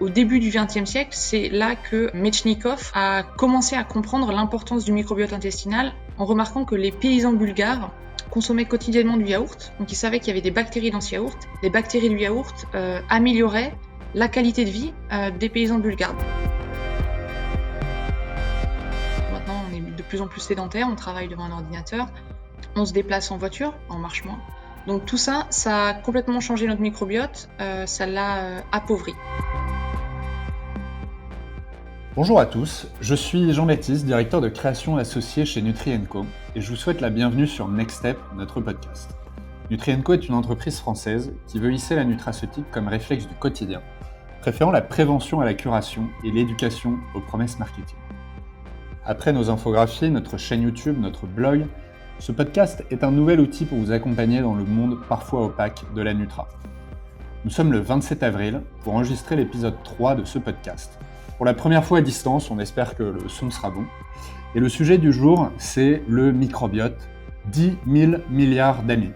Au début du XXe siècle, c'est là que Metchnikoff a commencé à comprendre l'importance du microbiote intestinal en remarquant que les paysans bulgares consommaient quotidiennement du yaourt. Donc ils savaient qu'il y avait des bactéries dans ce yaourt. Les bactéries du yaourt amélioraient la qualité de vie des paysans bulgares. Maintenant, on est de plus en plus sédentaire, on travaille devant un ordinateur, on se déplace en voiture, en marche moins. Donc tout ça, ça a complètement changé notre microbiote, ça l'a appauvri. Bonjour à tous, je suis Jean-Baptiste, directeur de création associé chez Nutri & Co et je vous souhaite la bienvenue sur Next Step, notre podcast. Nutri & Co est une entreprise française qui veut hisser la nutraceutique comme réflexe du quotidien, préférant la prévention à la curation et l'éducation aux promesses marketing. Après nos infographies, notre chaîne YouTube, notre blog, ce podcast est un nouvel outil pour vous accompagner dans le monde parfois opaque de la Nutra. Nous sommes le 27 avril pour enregistrer l'épisode 3 de ce podcast. Pour la première fois à distance, on espère que le son sera bon. Et le sujet du jour, c'est le microbiote, 10 000 milliards d'années.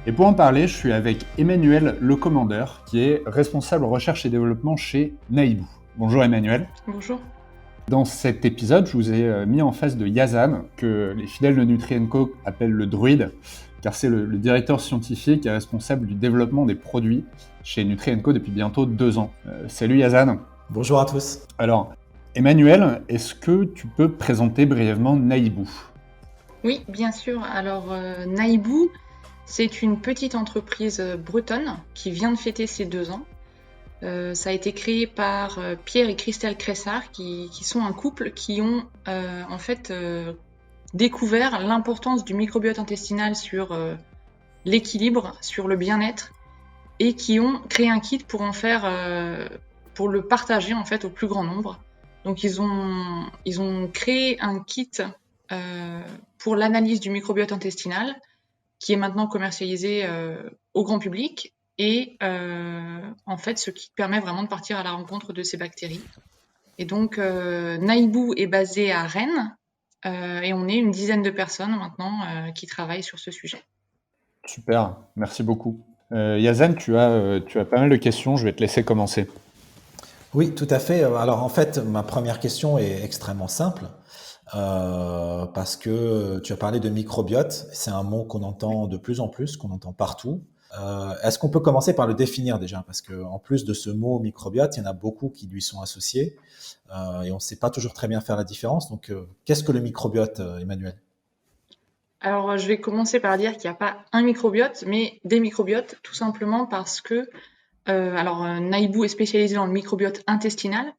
Et pour en parler, je suis avec Emmanuel Lecommandeur, qui est responsable recherche et développement chez Naïbou. Bonjour Emmanuel. Bonjour. Dans cet épisode, je vous ai mis en face de Yazan, que les fidèles de Nutri & Co appellent le druide, car c'est le directeur scientifique et responsable du développement des produits chez Nutri & Co depuis bientôt 2 ans. Salut Yazan. Bonjour à tous. Alors, Emmanuel, est-ce que tu peux présenter brièvement Naïbou ? Oui, bien sûr. Alors, Naïbou, c'est une petite entreprise bretonne qui vient de fêter ses 2 ans. Ça a été créé par Pierre et Christelle Cressard, qui sont un couple qui ont découvert l'importance du microbiote intestinal sur l'équilibre, sur le bien-être, et qui ont créé un kit pour en faire... pour le partager en fait au plus grand nombre. Donc ils ont créé un kit pour l'analyse du microbiote intestinal qui est maintenant commercialisé au grand public et en fait ce kit permet vraiment de partir à la rencontre de ces bactéries. Et donc Naïbou est basé à Rennes et on est une dizaine de personnes maintenant qui travaillent sur ce sujet. Super, merci beaucoup. Yazan, tu as pas mal de questions, je vais te laisser commencer. Oui, tout à fait. Alors en fait, ma première question est extrêmement simple parce que tu as parlé de microbiote. C'est un mot qu'on entend de plus en plus, qu'on entend partout. Est-ce qu'on peut commencer par le définir déjà? Parce qu'en plus de ce mot microbiote, il y en a beaucoup qui lui sont associés et on ne sait pas toujours très bien faire la différence. Donc, qu'est-ce que le microbiote, Emmanuel? Alors, je vais commencer par dire qu'il n'y a pas un microbiote, mais des microbiotes, tout simplement parce que Naïbou est spécialisé dans le microbiote intestinal,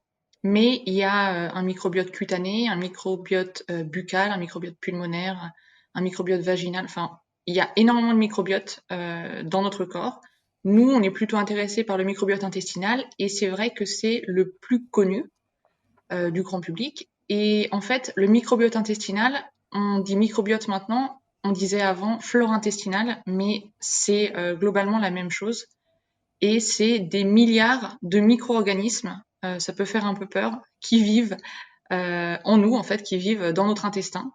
mais il y a un microbiote cutané, un microbiote buccal, un microbiote pulmonaire, un microbiote vaginal. Enfin, il y a énormément de microbiotes dans notre corps. Nous, on est plutôt intéressés par le microbiote intestinal et c'est vrai que c'est le plus connu du grand public. Et en fait, le microbiote intestinal, on dit microbiote maintenant, on disait avant flore intestinale, mais c'est globalement la même chose. Et c'est des milliards de micro-organismes, ça peut faire un peu peur, qui vivent en nous, en fait, qui vivent dans notre intestin.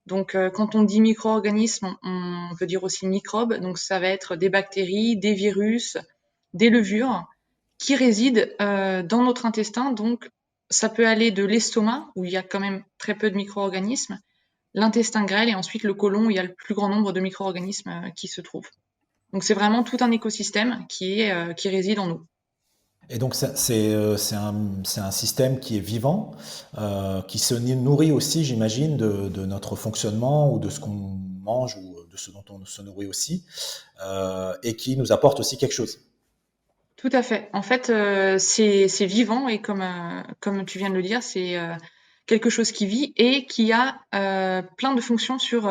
Donc, quand on dit micro-organismes, on veut dire aussi microbes. Donc, ça va être des bactéries, des virus, des levures qui résident dans notre intestin. Donc, ça peut aller de l'estomac, où il y a quand même très peu de micro-organismes, l'intestin grêle et ensuite le côlon, où il y a le plus grand nombre de micro-organismes qui se trouvent. Donc c'est vraiment tout un écosystème qui réside en nous. Et donc c'est un système qui est vivant, qui se nourrit aussi, j'imagine, de notre fonctionnement ou de ce qu'on mange ou de ce dont on se nourrit aussi, et qui nous apporte aussi quelque chose. Tout à fait. En fait, c'est vivant et comme tu viens de le dire, c'est quelque chose qui vit et qui a plein de fonctions sur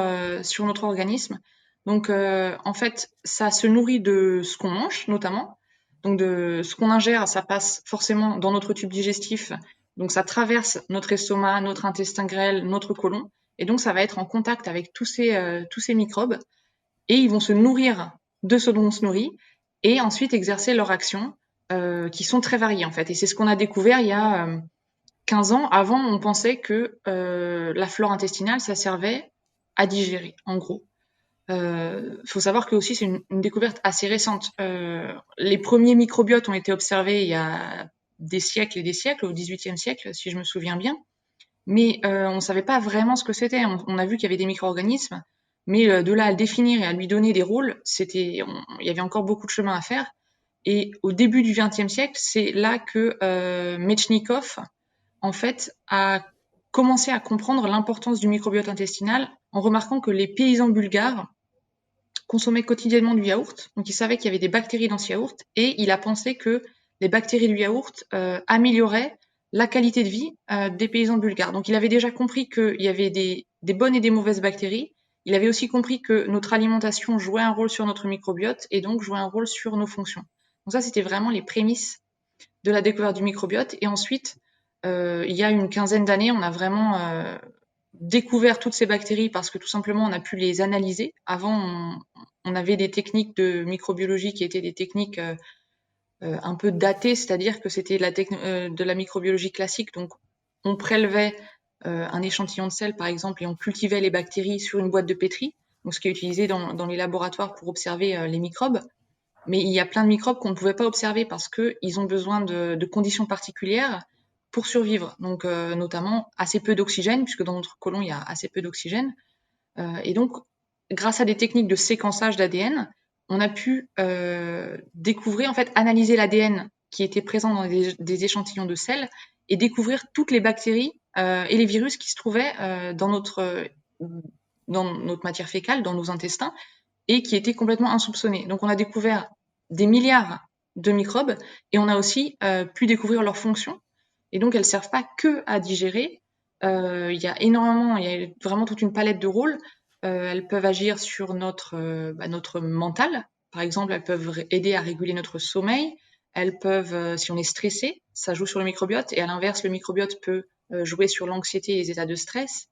notre organisme. Donc, en fait, ça se nourrit de ce qu'on mange, notamment. Donc, de ce qu'on ingère, ça passe forcément dans notre tube digestif. Donc, ça traverse notre estomac, notre intestin grêle, notre côlon. Et donc, ça va être en contact avec tous ces microbes. Et ils vont se nourrir de ce dont on se nourrit et ensuite exercer leurs actions qui sont très variées, en fait. Et c'est ce qu'on a découvert il y a 15 ans. Avant, on pensait que la flore intestinale, ça servait à digérer, en gros. Faut savoir que aussi c'est une découverte assez récente. Les premiers microbiotes ont été observés il y a des siècles et des siècles, au XVIIIe siècle, si je me souviens bien. Mais on ne savait pas vraiment ce que c'était. On a vu qu'il y avait des micro-organismes, mais de là à le définir et à lui donner des rôles, il y avait encore beaucoup de chemin à faire. Et au début du XXe siècle, c'est là que Metchnikoff, en fait, a commencé à comprendre l'importance du microbiote intestinal en remarquant que les paysans bulgares consommaient quotidiennement du yaourt. Donc il savait qu'il y avait des bactéries dans ce yaourt et il a pensé que les bactéries du yaourt amélioraient la qualité de vie des paysans bulgares. Donc il avait déjà compris qu'il y avait des bonnes et des mauvaises bactéries. Il avait aussi compris que notre alimentation jouait un rôle sur notre microbiote et donc jouait un rôle sur nos fonctions. Donc ça, c'était vraiment les prémices de la découverte du microbiote. Et ensuite, il y a une quinzaine d'années, on a vraiment découvert toutes ces bactéries parce que tout simplement, on a pu les analyser. Avant, on avait des techniques de microbiologie qui étaient des techniques un peu datées, c'est-à-dire que c'était de la microbiologie classique. Donc, on prélevait un échantillon de sel, par exemple, et on cultivait les bactéries sur une boîte de pétri, donc ce qui est utilisé dans les laboratoires pour observer les microbes. Mais il y a plein de microbes qu'on ne pouvait pas observer parce qu'ils ont besoin de conditions particulières pour survivre. Donc, notamment assez peu d'oxygène, puisque dans notre côlon, il y a assez peu d'oxygène. Et donc, grâce à des techniques de séquençage d'ADN, on a pu découvrir, en fait, analyser l'ADN qui était présent dans des échantillons de sel et découvrir toutes les bactéries et les virus qui se trouvaient dans notre matière fécale, dans nos intestins, et qui étaient complètement insoupçonnés. Donc on a découvert des milliards de microbes et on a aussi pu découvrir leurs fonctions. Et donc elles ne servent pas que à digérer. Il y a vraiment toute une palette de rôles. Elles peuvent agir sur notre mental. Par exemple, elles peuvent aider à réguler notre sommeil. Elles peuvent, si on est stressé, ça joue sur le microbiote. Et à l'inverse, le microbiote peut jouer sur l'anxiété et les états de stress.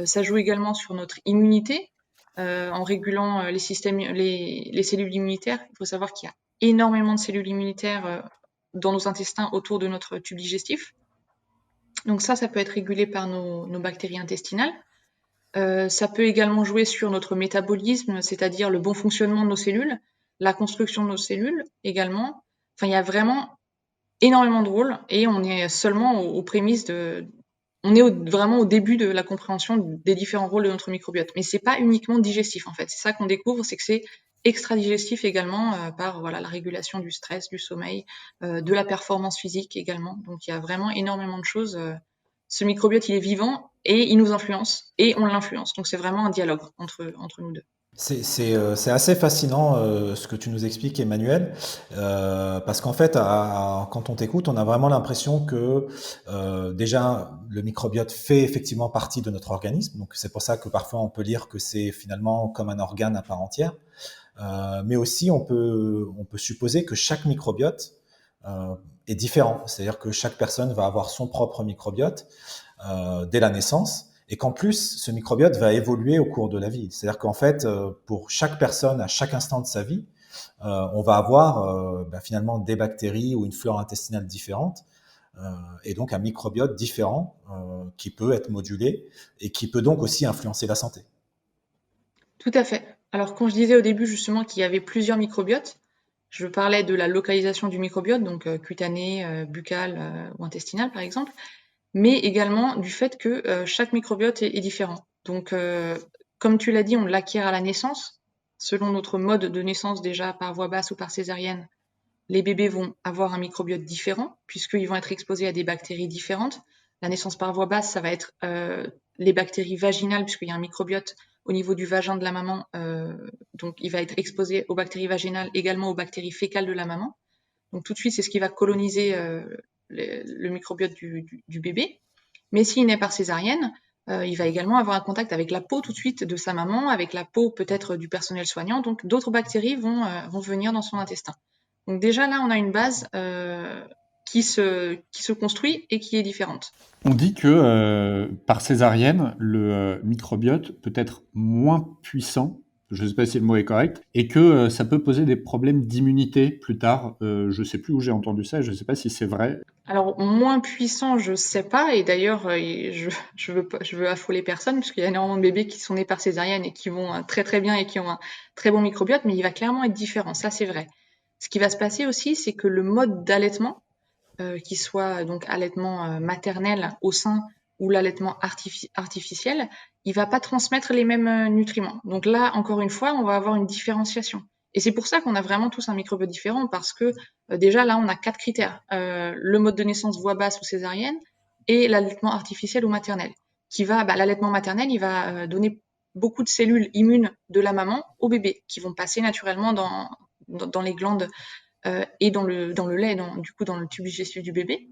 Ça joue également sur notre immunité. En régulant les cellules immunitaires. Il faut savoir qu'il y a énormément de cellules immunitaires dans nos intestins autour de notre tube digestif. Donc ça peut être régulé par nos bactéries intestinales. Ça peut également jouer sur notre métabolisme, c'est-à-dire le bon fonctionnement de nos cellules, la construction de nos cellules également. Enfin, il y a vraiment énormément de rôles et on est seulement aux prémices on est vraiment au début de la compréhension des différents rôles de notre microbiote. Mais c'est pas uniquement digestif, en fait. C'est ça qu'on découvre, c'est que c'est extra-digestif également par la régulation du stress, du sommeil, de la performance physique également. Donc il y a vraiment énormément de choses. Ce microbiote, il est vivant et il nous influence et on l'influence. Donc c'est vraiment un dialogue entre nous deux. C'est assez fascinant ce que tu nous expliques, Emmanuel, parce qu'en fait, quand on t'écoute, on a vraiment l'impression que déjà le microbiote fait effectivement partie de notre organisme. Donc c'est pour ça que parfois on peut lire que c'est finalement comme un organe à part entière. Mais aussi on peut supposer que chaque microbiote est différent. C'est-à-dire que chaque personne va avoir son propre microbiote dès la naissance. Et qu'en plus, ce microbiote va évoluer au cours de la vie. C'est-à-dire qu'en fait, pour chaque personne, à chaque instant de sa vie, on va avoir finalement des bactéries ou une flore intestinale différente, et donc un microbiote différent qui peut être modulé et qui peut donc aussi influencer la santé. Tout à fait. Alors quand je disais au début justement qu'il y avait plusieurs microbiotes, je parlais de la localisation du microbiote, donc cutané, buccal ou intestinal par exemple, mais également du fait que chaque microbiote est différent. Donc, comme tu l'as dit, on l'acquiert à la naissance. Selon notre mode de naissance, déjà par voie basse ou par césarienne, les bébés vont avoir un microbiote différent, puisqu'ils vont être exposés à des bactéries différentes. La naissance par voie basse, ça va être les bactéries vaginales, puisqu'il y a un microbiote au niveau du vagin de la maman. Donc, il va être exposé aux bactéries vaginales, également aux bactéries fécales de la maman. Donc, tout de suite, c'est ce qui va coloniser le microbiote du bébé. Mais s'il naît par césarienne, il va également avoir un contact avec la peau tout de suite de sa maman, avec la peau peut-être du personnel soignant. Donc d'autres bactéries vont venir dans son intestin. Donc déjà là, on a une base qui se construit et qui est différente. On dit que par césarienne, le microbiote peut être moins puissant, je ne sais pas si le mot est correct, et que ça peut poser des problèmes d'immunité plus tard. Je ne sais plus où j'ai entendu ça, je ne sais pas si c'est vrai. Alors moins puissant, je sais pas, et d'ailleurs je veux affoler personne puisqu'il y a énormément de bébés qui sont nés par césarienne et qui vont très très bien et qui ont un très bon microbiote, mais il va clairement être différent, ça c'est vrai. Ce qui va se passer aussi, c'est que le mode d'allaitement qu'il soit donc allaitement maternel au sein ou l'allaitement artificiel, il va pas transmettre les mêmes nutriments. Donc là, encore une fois, on va avoir une différenciation. Et c'est pour ça qu'on a vraiment tous un microbiote différent, parce que déjà là, on a 4 critères. Le mode de naissance voix basse ou césarienne et l'allaitement artificiel ou maternel. L'allaitement maternel, il va donner beaucoup de cellules immunes de la maman au bébé, qui vont passer naturellement dans les glandes et dans le lait, du coup dans le tube digestif du bébé.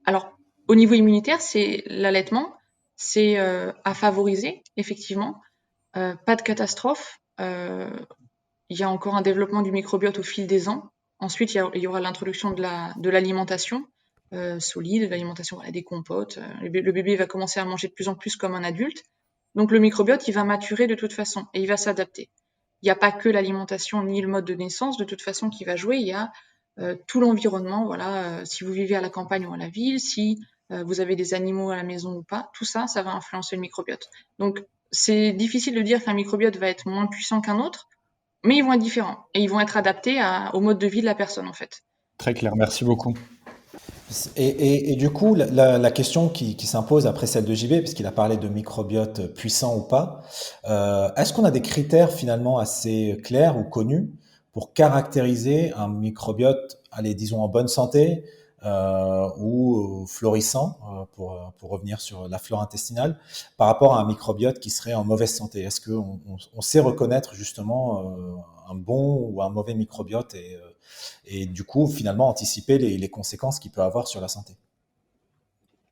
Alors, au niveau immunitaire, c'est l'allaitement, c'est à favoriser, effectivement. Pas de catastrophe. Il y a encore un développement du microbiote au fil des ans. Ensuite, il y aura l'introduction de l'alimentation solide, de l'alimentation, des compotes. Le bébé va commencer à manger de plus en plus comme un adulte. Donc le microbiote, il va maturer de toute façon et il va s'adapter. Il n'y a pas que l'alimentation ni le mode de naissance de toute façon qui va jouer. Il y a tout l'environnement. Voilà, si vous vivez à la campagne ou à la ville, si vous avez des animaux à la maison ou pas, tout ça, ça va influencer le microbiote. Donc c'est difficile de dire qu'un microbiote va être moins puissant qu'un autre, mais ils vont être différents et ils vont être adaptés au mode de vie de la personne en fait. Très clair, merci beaucoup. Et du coup, la question qui s'impose après celle de JB, puisqu'il a parlé de microbiote puissant ou pas, est-ce qu'on a des critères finalement assez clairs ou connus pour caractériser un microbiote, allez, disons en bonne santé ou florissant, pour revenir sur la flore intestinale, par rapport à un microbiote qui serait en mauvaise santé? Est-ce qu'on sait reconnaître justement un bon ou un mauvais microbiote et du coup, finalement, anticiper les conséquences qu'il peut avoir sur la santé?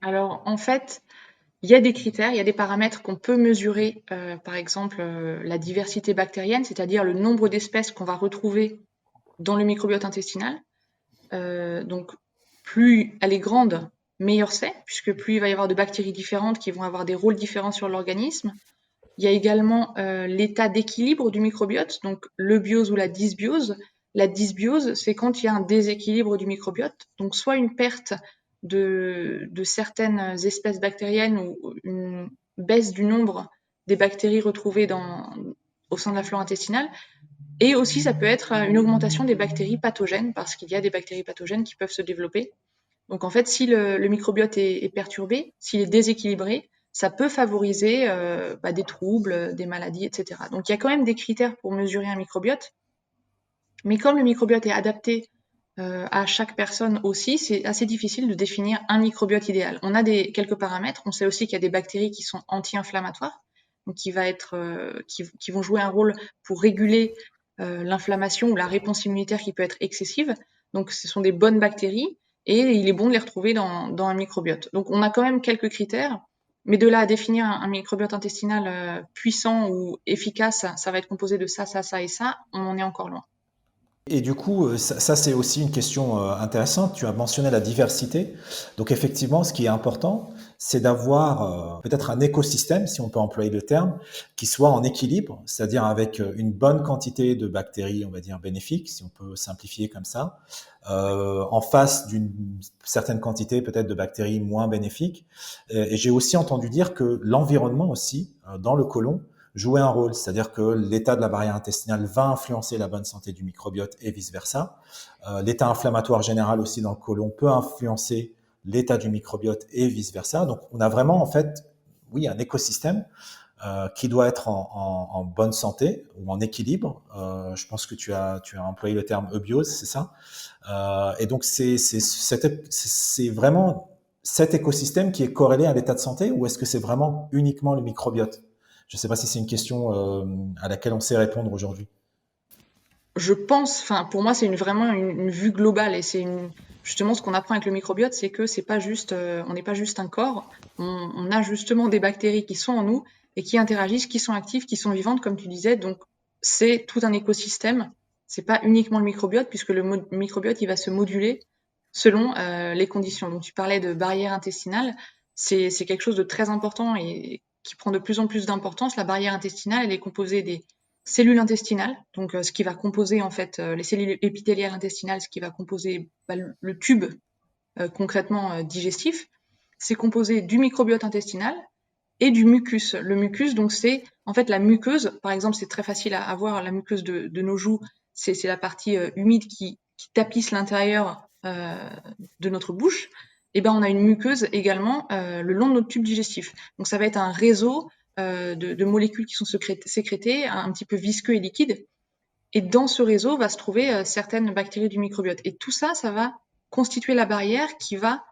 Alors en fait, il y a des critères, il y a des paramètres qu'on peut mesurer, par exemple la diversité bactérienne, c'est-à-dire le nombre d'espèces qu'on va retrouver dans le microbiote intestinal. Donc plus elle est grande, meilleur c'est, puisque plus il va y avoir de bactéries différentes qui vont avoir des rôles différents sur l'organisme. Il y a également l'état d'équilibre du microbiote, donc l'eubiose ou la dysbiose. La dysbiose, c'est quand il y a un déséquilibre du microbiote, donc soit une perte de certaines espèces bactériennes ou une baisse du nombre des bactéries retrouvées au sein de la flore intestinale, et aussi ça peut être une augmentation des bactéries pathogènes, parce qu'il y a des bactéries pathogènes qui peuvent se développer. Donc en fait, si le microbiote est perturbé, s'il est déséquilibré, ça peut favoriser des troubles, des maladies, etc. Donc il y a quand même des critères pour mesurer un microbiote, mais comme le microbiote est adapté à chaque personne aussi, c'est assez difficile de définir un microbiote idéal. On a quelques paramètres, on sait aussi qu'il y a des bactéries qui sont anti-inflammatoires, donc qui vont jouer un rôle pour réguler l'inflammation ou la réponse immunitaire qui peut être excessive. Donc ce sont des bonnes bactéries et il est bon de les retrouver dans un microbiote. Donc on a quand même quelques critères, mais de là à définir un microbiote intestinal puissant ou efficace, ça va être composé de ça, ça, ça et ça, on en est encore loin. Et du coup, ça c'est aussi une question intéressante. Tu as mentionné la diversité. Donc effectivement, ce qui est important, c'est d'avoir peut-être un écosystème, si on peut employer le terme, qui soit en équilibre, c'est-à-dire avec une bonne quantité de bactéries, on va dire bénéfiques, si on peut simplifier comme ça, en face d'une certaine quantité peut-être de bactéries moins bénéfiques. Et j'ai aussi entendu dire que l'environnement aussi, dans le côlon, jouer un rôle, c'est-à-dire que l'état de la barrière intestinale va influencer la bonne santé du microbiote et vice-versa. L'état inflammatoire général aussi dans le côlon peut influencer l'état du microbiote et vice-versa. Donc on a vraiment en fait, oui, un écosystème qui doit être en bonne santé ou en équilibre. Je pense que tu as employé le terme eubiose, c'est ça. Et donc c'est vraiment cet écosystème qui est corrélé à l'état de santé, ou est-ce que c'est vraiment uniquement le microbiote? Je ne sais pas si c'est une question à laquelle on sait répondre aujourd'hui. Je pense, enfin pour moi c'est vraiment une vue globale et justement ce qu'on apprend avec le microbiote, c'est que c'est pas juste, on n'est pas juste un corps, on a justement des bactéries qui sont en nous et qui interagissent, qui sont actives, qui sont vivantes comme tu disais, donc c'est tout un écosystème. C'est pas uniquement le microbiote puisque le microbiote il va se moduler selon les conditions. Donc tu parlais de barrière intestinale, c'est quelque chose de très important et qui prend de plus en plus d'importance. La barrière intestinale, elle est composée des cellules intestinales, donc ce qui va composer en fait les cellules épithéliales intestinales, ce qui va composer le tube concrètement digestif. C'est composé du microbiote intestinal et du mucus. Le mucus, donc c'est en fait la muqueuse. Par exemple, c'est très facile à voir la muqueuse de nos joues. C'est la partie humide qui tapisse l'intérieur de notre bouche, et ben on a une muqueuse également le long de notre tube digestif. Donc ça va être un réseau de molécules qui sont sécrétées, un petit peu visqueux et liquide. Et dans ce réseau va se trouver certaines bactéries du microbiote. Et tout ça, ça va constituer la barrière qui va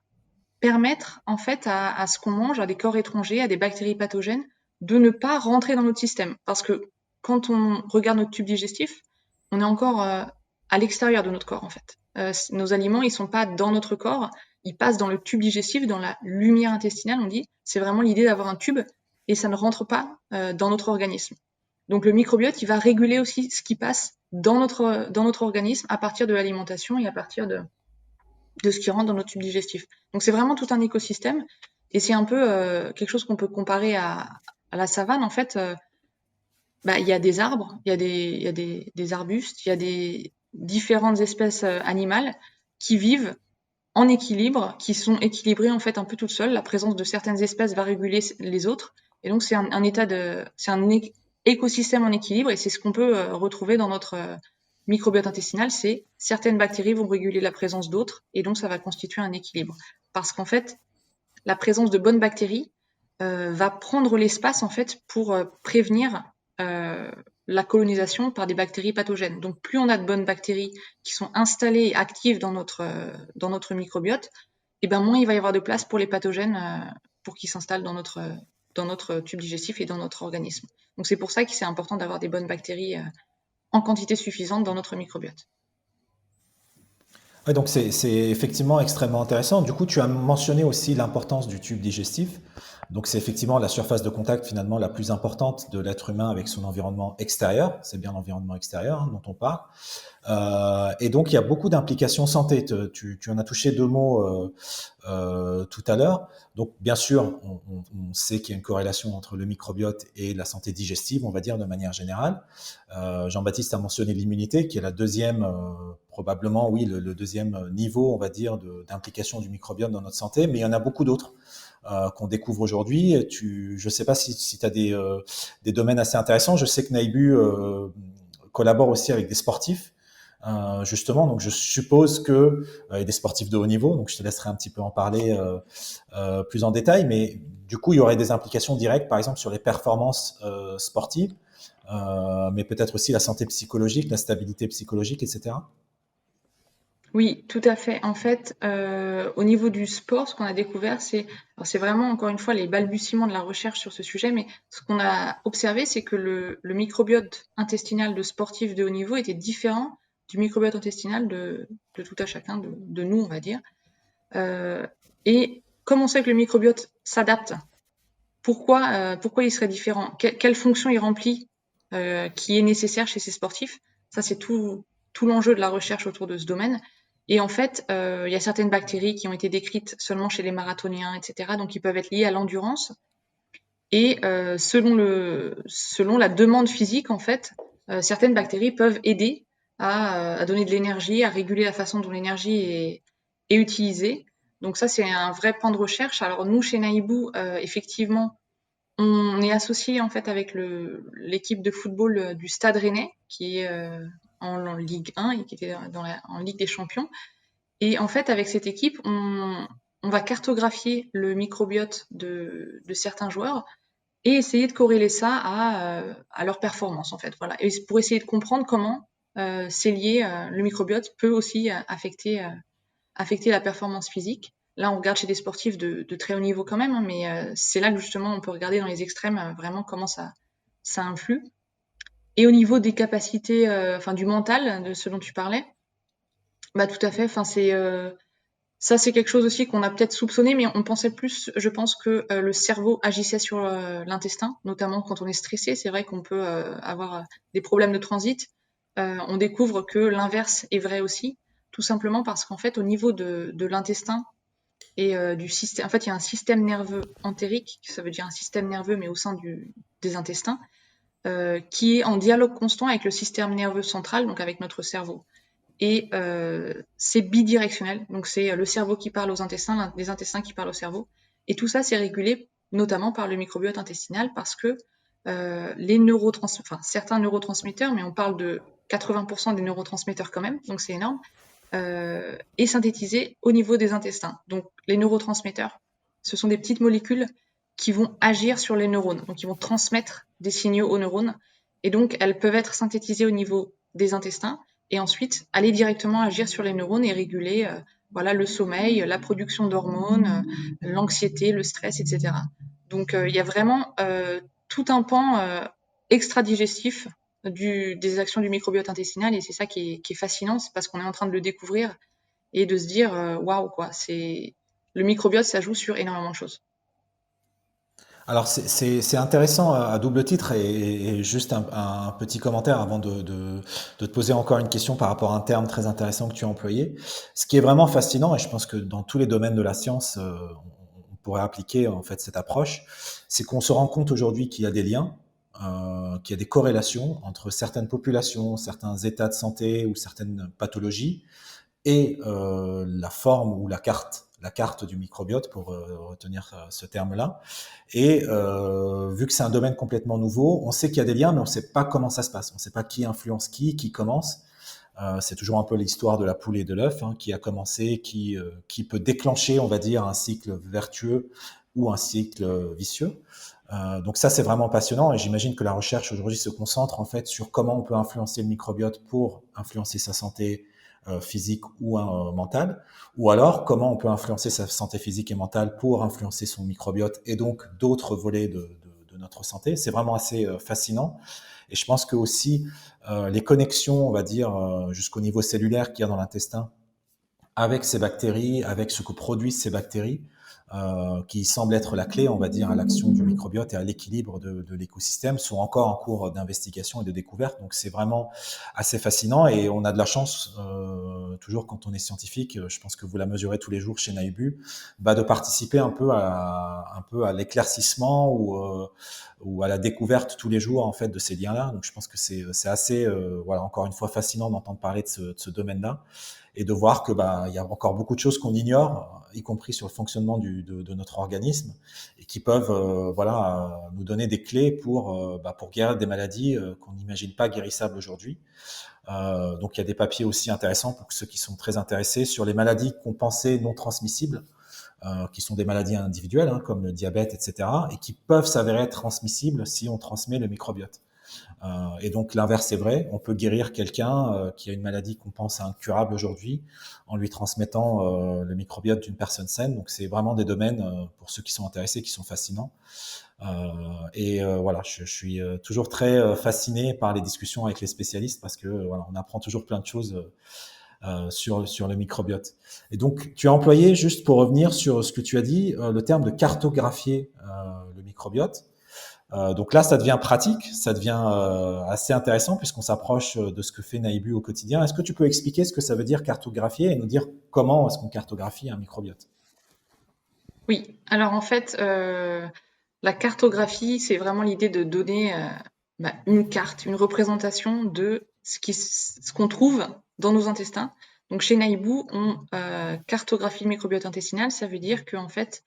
permettre en fait à ce qu'on mange, à des corps étrangers, à des bactéries pathogènes, de ne pas rentrer dans notre système. Parce que quand on regarde notre tube digestif, on est encore à l'extérieur de notre corps en fait. Nos aliments, ils sont pas dans notre corps, ils passent dans le tube digestif, dans la lumière intestinale, on dit. C'est vraiment l'idée d'avoir un tube et ça ne rentre pas dans notre organisme. Donc le microbiote, il va réguler aussi ce qui passe dans notre organisme à partir de l'alimentation et à partir de ce qui rentre dans notre tube digestif. Donc c'est vraiment tout un écosystème et c'est un peu quelque chose qu'on peut comparer à la savane. En fait, il y a des arbres, il y a des arbustes, il y a des différentes espèces animales qui vivent en équilibre, qui sont équilibrées en fait un peu toutes seules. La présence de certaines espèces va réguler les autres. Et donc c'est un écosystème en équilibre et c'est ce qu'on peut retrouver dans notre microbiote intestinal. C'est certaines bactéries vont réguler la présence d'autres et donc ça va constituer un équilibre. Parce qu'en fait, la présence de bonnes bactéries va prendre l'espace en fait pour prévenir la colonisation par des bactéries pathogènes. Donc plus on a de bonnes bactéries qui sont installées et actives dans notre microbiote, et ben moins il va y avoir de place pour les pathogènes pour qu'ils s'installent dans notre tube digestif et dans notre organisme. Donc c'est pour ça que c'est important d'avoir des bonnes bactéries en quantité suffisante dans notre microbiote. Ouais, donc c'est effectivement extrêmement intéressant. Du coup, tu as mentionné aussi l'importance du tube digestif. Donc c'est effectivement la surface de contact finalement la plus importante de l'être humain avec son environnement extérieur. C'est bien l'environnement extérieur dont on parle. Et donc il y a beaucoup d'implications santé. Tu en as touché deux mots tout à l'heure. Donc bien sûr, on sait qu'il y a une corrélation entre le microbiote et la santé digestive, on va dire de manière générale. Jean-Baptiste a mentionné l'immunité, qui est la deuxième, probablement, oui, le deuxième niveau, on va dire, d'implication du microbiote dans notre santé. Mais il y en a beaucoup d'autres qu'on découvre aujourd'hui. Je ne sais pas si tu as des domaines assez intéressants. Je sais que Naïbu collabore aussi avec des sportifs. Justement, donc je suppose que et des sportifs de haut niveau, donc je te laisserai un petit peu en parler plus en détail, mais du coup il y aurait des implications directes, par exemple sur les performances sportives, mais peut-être aussi la santé psychologique, la stabilité psychologique, etc. Oui, tout à fait. En fait, au niveau du sport, ce qu'on a découvert, c'est vraiment encore une fois les balbutiements de la recherche sur ce sujet, mais ce qu'on a observé, c'est que le microbiote intestinal de sportifs de haut niveau était différent du microbiote intestinal de tout à chacun de nous, on va dire. Et comme on sait que le microbiote s'adapte, pourquoi il serait différent? Quelle fonction il remplit qui est nécessaire chez ces sportifs? Ça, c'est tout l'enjeu de la recherche autour de ce domaine. Et en fait, il y a certaines bactéries qui ont été décrites seulement chez les marathoniens, etc. Donc, ils peuvent être liés à l'endurance. Et selon la demande physique, en fait, certaines bactéries peuvent aider à donner de l'énergie, à réguler la façon dont l'énergie est utilisée. Donc ça, c'est un vrai point de recherche. Alors nous, chez Naïbu, effectivement, on est associé en fait avec l'équipe de football du Stade Rennais, qui est en Ligue 1 et qui était en Ligue des Champions. Et en fait, avec cette équipe, on va cartographier le microbiote de certains joueurs et essayer de corréler ça à leur performance en fait. Voilà. Et pour essayer de comprendre comment c'est lié, le microbiote peut aussi affecter la performance physique. Là, on regarde chez des sportifs de très haut niveau quand même, hein, mais c'est là que justement on peut regarder dans les extrêmes vraiment comment ça influe. Et au niveau des capacités, du mental, de ce dont tu parlais, bah tout à fait. Ça, c'est quelque chose aussi qu'on a peut-être soupçonné, mais on pensait plus, je pense, que le cerveau agissait sur l'intestin, notamment quand on est stressé. C'est vrai qu'on peut avoir des problèmes de transit. On découvre que l'inverse est vrai aussi, tout simplement parce qu'en fait, au niveau de l'intestin et du système, en fait, il y a un système nerveux entérique, ça veut dire un système nerveux, mais au sein des intestins, qui est en dialogue constant avec le système nerveux central, donc avec notre cerveau. Et c'est bidirectionnel, donc c'est le cerveau qui parle aux intestins, les intestins qui parlent au cerveau. Et tout ça, c'est régulé notamment par le microbiote intestinal parce que certains neurotransmetteurs, mais on parle de 80% des neurotransmetteurs quand même, donc c'est énorme, est synthétisé au niveau des intestins. Donc les neurotransmetteurs, ce sont des petites molécules qui vont agir sur les neurones, donc ils vont transmettre des signaux aux neurones, et donc elles peuvent être synthétisées au niveau des intestins, et ensuite aller directement agir sur les neurones et réguler le sommeil, la production d'hormones, l'anxiété, le stress, etc. Donc il y a vraiment tout un pan extra-digestif des actions du microbiote intestinal, et c'est ça qui est fascinant, c'est parce qu'on est en train de le découvrir et de se dire waouh, quoi, le microbiote, ça joue sur énormément de choses. Alors c'est intéressant à double titre et juste un petit commentaire avant de te poser encore une question par rapport à un terme très intéressant que tu as employé. Ce qui est vraiment fascinant, et je pense que dans tous les domaines de la science, on pourrait appliquer en fait cette approche, c'est qu'on se rend compte aujourd'hui qu'il y a des liens, qu'il y a des corrélations entre certaines populations, certains états de santé ou certaines pathologies et la forme ou la carte du microbiote, pour retenir ce terme-là. Et vu que c'est un domaine complètement nouveau, on sait qu'il y a des liens, mais on ne sait pas comment ça se passe. On ne sait pas qui influence qui commence. C'est toujours un peu l'histoire de la poule et de l'œuf, hein, qui a commencé, qui peut déclencher, on va dire, un cycle vertueux ou un cycle vicieux. Donc ça, c'est vraiment passionnant, et j'imagine que la recherche aujourd'hui se concentre en fait sur comment on peut influencer le microbiote pour influencer sa santé physique ou mentale, ou alors comment on peut influencer sa santé physique et mentale pour influencer son microbiote et donc d'autres volets de notre santé. C'est vraiment assez fascinant. Et je pense que aussi les connexions, on va dire, jusqu'au niveau cellulaire qu'il y a dans l'intestin avec ces bactéries, avec ce que produisent ces bactéries, qui semble être la clé, on va dire, à l'action du microbiote et à l'équilibre de l'écosystème, sont encore en cours d'investigation et de découverte. Donc c'est vraiment assez fascinant, et on a de la chance, toujours quand on est scientifique, je pense que vous la mesurez tous les jours chez Naibu, de participer un peu à l'éclaircissement ou à la découverte tous les jours en fait de ces liens-là. Donc je pense que c'est assez, encore une fois, fascinant d'entendre parler de ce domaine-là, et de voir que il y a encore beaucoup de choses qu'on ignore, y compris sur le fonctionnement de notre organisme, et qui peuvent nous donner des clés pour guérir des maladies qu'on n'imagine pas guérissables aujourd'hui. Donc il y a des papiers aussi intéressants pour ceux qui sont très intéressés sur les maladies qu'on pensait non transmissibles, qui sont des maladies individuelles, hein, comme le diabète, etc., et qui peuvent s'avérer être transmissibles si on transmet le microbiote. Et donc l'inverse est vrai, on peut guérir quelqu'un qui a une maladie qu'on pense incurable aujourd'hui en lui transmettant le microbiote d'une personne saine. Donc c'est vraiment des domaines, pour ceux qui sont intéressés, qui sont fascinants. Je suis toujours très fasciné par les discussions avec les spécialistes, parce que on apprend toujours plein de choses sur le microbiote. Et donc tu as employé, juste pour revenir sur ce que tu as dit, le terme de cartographier le microbiote. Donc là, ça devient pratique, ça devient assez intéressant, puisqu'on s'approche de ce que fait Naibu au quotidien. Est-ce que tu peux expliquer ce que ça veut dire cartographier et nous dire comment est-ce qu'on cartographie un microbiote? Oui, alors en fait, la cartographie, c'est vraiment l'idée de donner une carte, une représentation de ce qu'on trouve dans nos intestins. Donc chez Naibu, on cartographie le microbiote intestinal. Ça veut dire qu'en fait,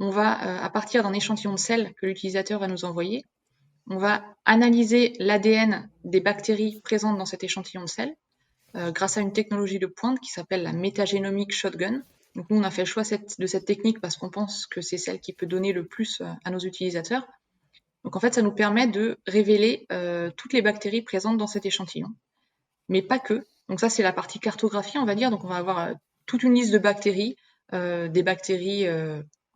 on va, à partir d'un échantillon de sel que l'utilisateur va nous envoyer, on va analyser l'ADN des bactéries présentes dans cet échantillon de sel grâce à une technologie de pointe qui s'appelle la métagénomique shotgun. Donc nous, on a fait le choix de cette technique parce qu'on pense que c'est celle qui peut donner le plus à nos utilisateurs. Donc en fait, ça nous permet de révéler toutes les bactéries présentes dans cet échantillon, mais pas que. Donc ça, c'est la partie cartographie, on va dire. Donc on va avoir toute une liste de bactéries, des bactéries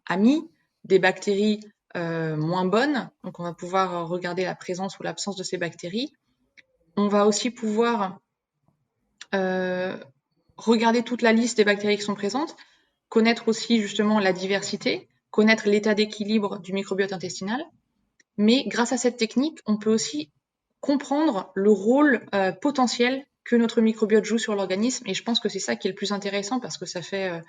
amies, des bactéries moins bonnes. Donc on va pouvoir regarder la présence ou l'absence de ces bactéries. On va aussi pouvoir regarder toute la liste des bactéries qui sont présentes, connaître aussi justement la diversité, connaître l'état d'équilibre du microbiote intestinal. Mais grâce à cette technique, on peut aussi comprendre le rôle potentiel que notre microbiote joue sur l'organisme. Et je pense que c'est ça qui est le plus intéressant, parce que ça fait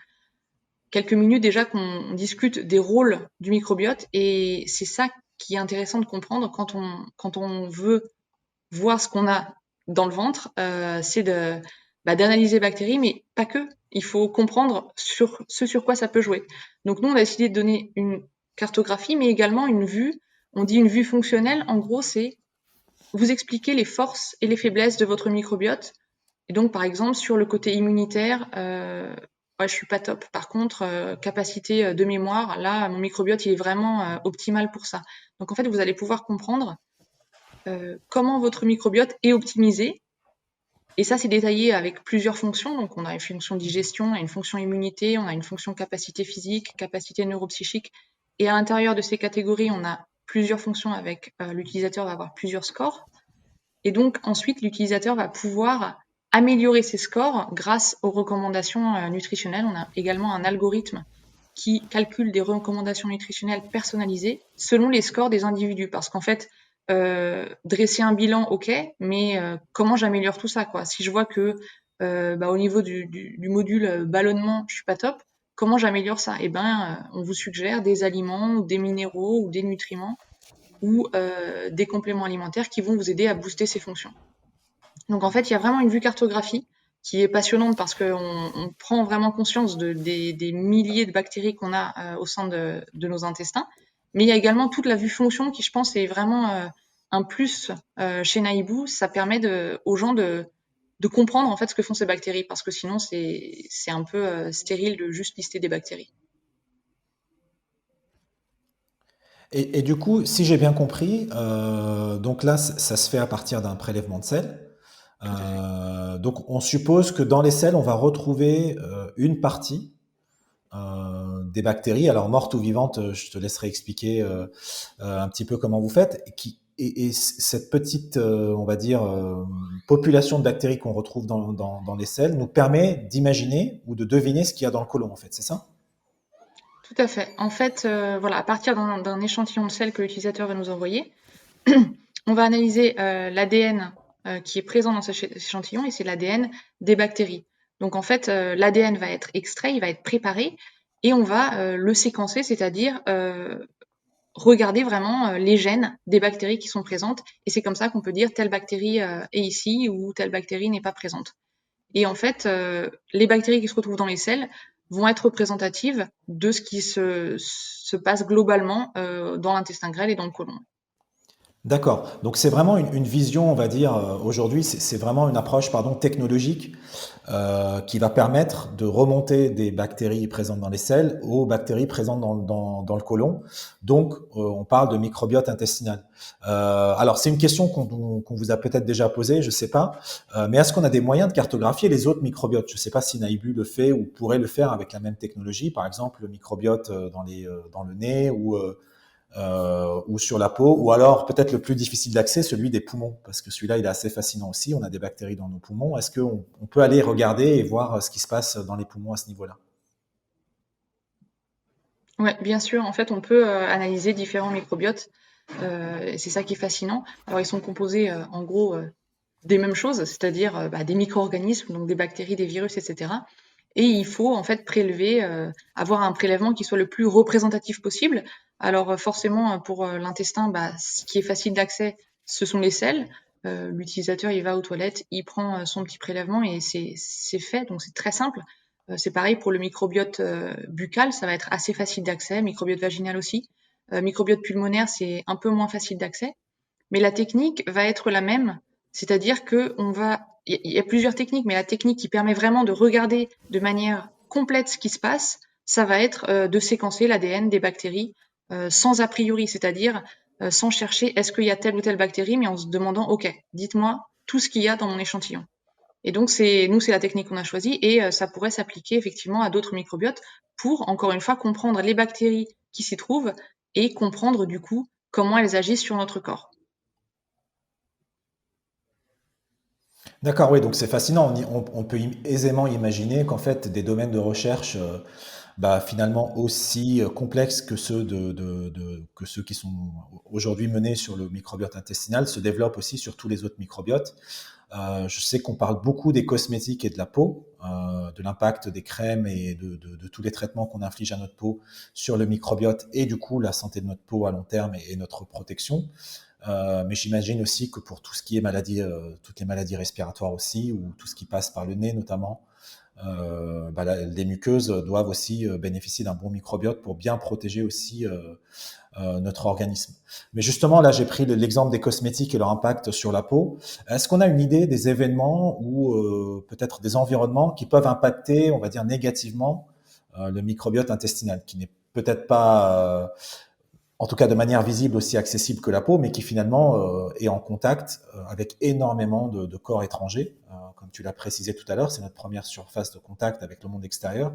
quelques minutes déjà qu'on discute des rôles du microbiote. Et c'est ça qui est intéressant de comprendre quand on veut voir ce qu'on a dans le ventre, c'est d'analyser les bactéries, mais pas que. Il faut comprendre ce sur quoi ça peut jouer. Donc nous, on a décidé de donner une cartographie, mais également une vue. On dit une vue fonctionnelle. En gros, c'est vous expliquer les forces et les faiblesses de votre microbiote Et donc, par exemple, sur le côté immunitaire, ouais, je suis pas top. Par contre, capacité de mémoire, là, mon microbiote, il est vraiment optimal pour ça. Donc, en fait, vous allez pouvoir comprendre comment votre microbiote est optimisé. Et ça, c'est détaillé avec plusieurs fonctions. Donc, on a une fonction digestion, on a une fonction immunité, on a une fonction capacité physique, capacité neuropsychique. Et à l'intérieur de ces catégories, on a plusieurs fonctions avec l'utilisateur va avoir plusieurs scores. Et donc, ensuite, l'utilisateur va pouvoir améliorer ses scores grâce aux recommandations nutritionnelles. On a également un algorithme qui calcule des recommandations nutritionnelles personnalisées selon les scores des individus. Parce qu'en fait, dresser un bilan, ok, mais comment j'améliore tout ça, quoi. Si je vois que au niveau du module ballonnement, je suis pas top, comment j'améliore ça? Eh ben, on vous suggère des aliments ou des minéraux ou des nutriments ou des compléments alimentaires qui vont vous aider à booster ces fonctions. Donc en fait, il y a vraiment une vue cartographie qui est passionnante parce qu'on prend vraiment conscience des milliers de bactéries qu'on a au sein de nos intestins. Mais il y a également toute la vue fonction qui, je pense, est vraiment un plus chez Naïbou. Ça permet aux gens de comprendre en fait ce que font ces bactéries parce que sinon c'est un peu stérile de juste lister des bactéries. Et du coup, si j'ai bien compris, donc là, ça se fait à partir d'un prélèvement de sel. Tout à fait. Donc on suppose que dans les selles, on va retrouver une partie des bactéries, alors mortes ou vivantes, je te laisserai expliquer un petit peu comment vous faites, et cette petite, on va dire, population de bactéries qu'on retrouve dans les selles nous permet d'imaginer ou de deviner ce qu'il y a dans le côlon, en fait, c'est ça? Tout à fait. En fait, voilà, à partir d'un échantillon de sel que l'utilisateur va nous envoyer, on va analyser l'ADN qui est présent dans cet échantillon et c'est l'ADN des bactéries. Donc en fait, l'ADN va être extrait, il va être préparé et on va le séquencer, c'est-à-dire regarder vraiment les gènes des bactéries qui sont présentes. Et c'est comme ça qu'on peut dire telle bactérie est ici ou telle bactérie n'est pas présente. Et en fait, les bactéries qui se retrouvent dans les selles vont être représentatives de ce qui se passe globalement dans l'intestin grêle et dans le côlon. D'accord. Donc c'est vraiment une vision, on va dire, aujourd'hui, c'est vraiment une approche, pardon, technologique qui va permettre de remonter des bactéries présentes dans les selles aux bactéries présentes dans le côlon. Donc, on parle de microbiote intestinal. Alors, c'est une question qu'on vous a peut-être déjà posée, je sais pas. Mais est-ce qu'on a des moyens de cartographier les autres microbiotes? Je sais pas si Naibu le fait ou pourrait le faire avec la même technologie, par exemple le microbiote dans le nez ou sur la peau, ou alors peut-être le plus difficile d'accès, celui des poumons, parce que celui-là, il est assez fascinant aussi. On a des bactéries dans nos poumons. Est-ce qu'on peut aller regarder et voir ce qui se passe dans les poumons à ce niveau-là? Ouais, bien sûr. En fait, on peut analyser différents microbiotes. Et c'est ça qui est fascinant. Alors, ils sont composés en gros des mêmes choses, c'est-à-dire des micro-organismes, donc des bactéries, des virus, etc. Et il faut en fait prélever, avoir un prélèvement qui soit le plus représentatif possible. Alors forcément, pour l'intestin, ce qui est facile d'accès, ce sont les selles. L'utilisateur, il va aux toilettes, il prend son petit prélèvement et c'est fait, donc c'est très simple. C'est pareil pour le microbiote buccal, ça va être assez facile d'accès, microbiote vaginal aussi. Microbiote pulmonaire, c'est un peu moins facile d'accès. Mais la technique va être la même, c'est-à-dire que il y a plusieurs techniques, mais la technique qui permet vraiment de regarder de manière complète ce qui se passe, ça va être de séquencer l'ADN des bactéries sans a priori, c'est-à-dire sans chercher est-ce qu'il y a telle ou telle bactérie, mais en se demandant ok, dites-moi tout ce qu'il y a dans mon échantillon. Et donc c'est la technique qu'on a choisie et ça pourrait s'appliquer effectivement à d'autres microbiotes pour encore une fois comprendre les bactéries qui s'y trouvent et comprendre du coup comment elles agissent sur notre corps. D'accord, oui, donc c'est fascinant. On peut aisément imaginer qu'en fait, des domaines de recherche finalement aussi complexes que que ceux qui sont aujourd'hui menés sur le microbiote intestinal se développent aussi sur tous les autres microbiotes. Je sais qu'on parle beaucoup des cosmétiques et de la peau, de l'impact des crèmes et de tous les traitements qu'on inflige à notre peau sur le microbiote et du coup la santé de notre peau à long terme et notre protection. Mais j'imagine aussi que pour tout ce qui est maladie, toutes les maladies respiratoires aussi, ou tout ce qui passe par le nez notamment, les muqueuses doivent aussi bénéficier d'un bon microbiote pour bien protéger aussi notre organisme. Mais justement, là, j'ai pris l'exemple des cosmétiques et leur impact sur la peau. Est-ce qu'on a une idée des événements ou peut-être des environnements qui peuvent impacter, on va dire, négativement le microbiote intestinal, qui n'est peut-être pas, en tout cas de manière visible, aussi accessible que la peau, mais qui finalement est en contact avec énormément de corps étrangers. Comme tu l'as précisé tout à l'heure, c'est notre première surface de contact avec le monde extérieur.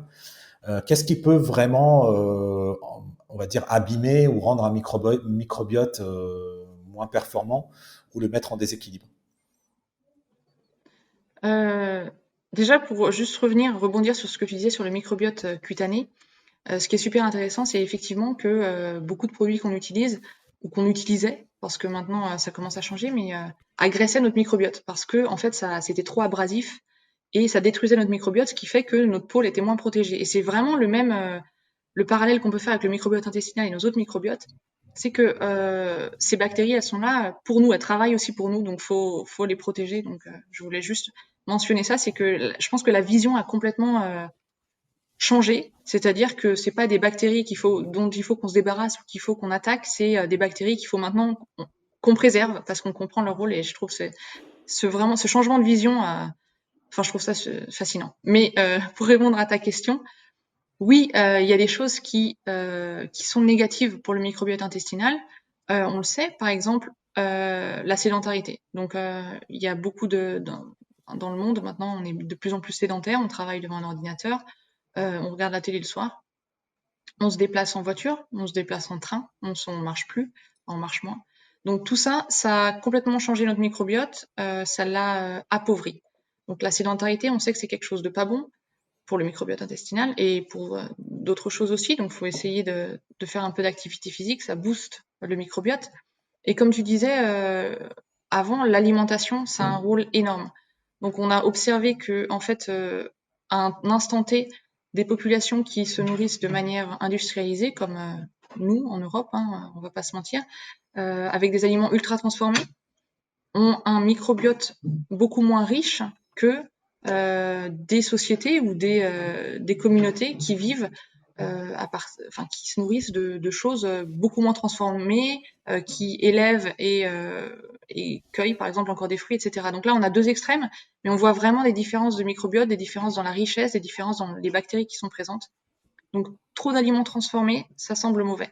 Qu'est-ce qui peut vraiment, on va dire, abîmer ou rendre un microbiote moins performant ou le mettre en déséquilibre? Déjà, pour juste rebondir sur ce que tu disais sur le microbiote cutané, ce qui est super intéressant, c'est effectivement que beaucoup de produits qu'on utilise ou qu'on utilisait, parce que maintenant ça commence à changer, mais agressaient notre microbiote parce que en fait c'était trop abrasif et ça détruisait notre microbiote, ce qui fait que notre peau était moins protégée. Et c'est vraiment le parallèle qu'on peut faire avec le microbiote intestinal et nos autres microbiotes, c'est que ces bactéries, elles sont là pour nous, elles travaillent aussi pour nous, donc faut les protéger. Donc je voulais juste mentionner ça, c'est que je pense que la vision a complètement changé, c'est-à-dire que c'est pas des bactéries dont il faut qu'on se débarrasse ou qu'il faut qu'on attaque, c'est des bactéries qu'il faut maintenant qu'on préserve parce qu'on comprend leur rôle. Et je trouve vraiment ce changement de vision, enfin je trouve ça fascinant. Mais pour répondre à ta question, oui, il y a des choses qui sont négatives pour le microbiote intestinal. On le sait, par exemple, la sédentarité. Donc il y a beaucoup dans le monde maintenant, on est de plus en plus sédentaire, on travaille devant un ordinateur, on regarde la télé le soir, on se déplace en voiture, on se déplace en train, on marche plus, on marche moins. Donc tout ça, ça a complètement changé notre microbiote, ça l'a appauvri. Donc la sédentarité, on sait que c'est quelque chose de pas bon pour le microbiote intestinal et pour d'autres choses aussi. Donc il faut essayer de faire un peu d'activité physique, ça booste le microbiote. Et comme tu disais avant, l'alimentation, ça a un rôle énorme. Donc on a observé que en fait, à un instant T, des populations qui se nourrissent de manière industrialisée, comme nous en Europe, hein, on va pas se mentir, avec des aliments ultra transformés, ont un microbiote beaucoup moins riche que des sociétés ou des communautés qui vivent qui se nourrissent de choses beaucoup moins transformées, qui élèvent et cueillent par exemple encore des fruits, etc. Donc là, on a deux extrêmes, mais on voit vraiment des différences de microbiote, des différences dans la richesse, des différences dans les bactéries qui sont présentes. Donc trop d'aliments transformés, ça semble mauvais.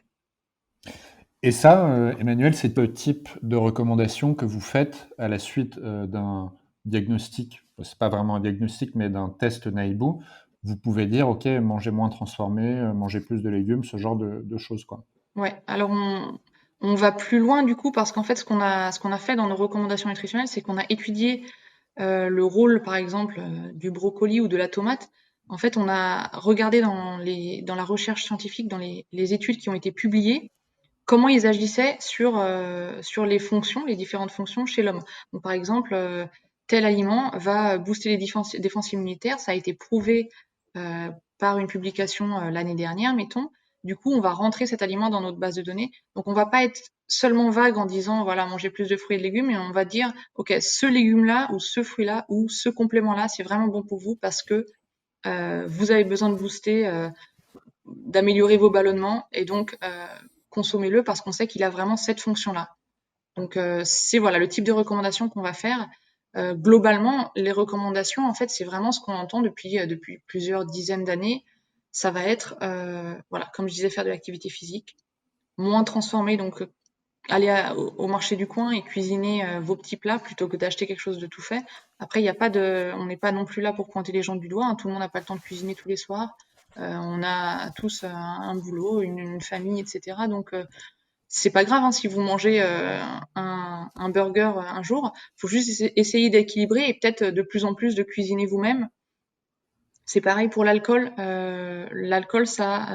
Et ça, Emmanuel, c'est le type de recommandation que vous faites à la suite d'un diagnostic, c'est pas vraiment un diagnostic, mais d'un test Naibou. Vous pouvez dire, OK, mangez moins transformé, mangez plus de légumes, ce genre de choses, quoi. Ouais, alors on va plus loin du coup parce qu'en fait ce qu'on a fait dans nos recommandations nutritionnelles, c'est qu'on a étudié le rôle par exemple du brocoli ou de la tomate. En fait, on a regardé dans la recherche scientifique, dans les études qui ont été publiées, comment ils agissaient sur les différentes fonctions chez l'homme. Donc par exemple, tel aliment va booster les défenses immunitaires, ça a été prouvé par une publication l'année dernière, mettons. Du coup, on va rentrer cet aliment dans notre base de données. Donc on va pas être seulement vague en disant voilà, mangez plus de fruits et de légumes, mais on va dire OK, ce légume-là ou ce fruit-là ou ce complément-là, c'est vraiment bon pour vous parce que vous avez besoin de booster, d'améliorer vos ballonnements et donc consommez-le parce qu'on sait qu'il a vraiment cette fonction-là. Donc c'est voilà le type de recommandation qu'on va faire. Globalement, les recommandations, en fait, c'est vraiment ce qu'on entend depuis plusieurs dizaines d'années. Ça va être, voilà, comme je disais, faire de l'activité physique, moins transformé, donc aller au marché du coin et cuisiner vos petits plats plutôt que d'acheter quelque chose de tout fait. Après, on n'est pas non plus là pour pointer les gens du doigt, hein. Tout le monde n'a pas le temps de cuisiner tous les soirs. On a tous un boulot, une famille, etc. Donc c'est pas grave hein, si vous mangez un burger un jour. Faut juste essayer d'équilibrer et peut-être de plus en plus de cuisiner vous-même. C'est pareil pour l'alcool. L'alcool, ça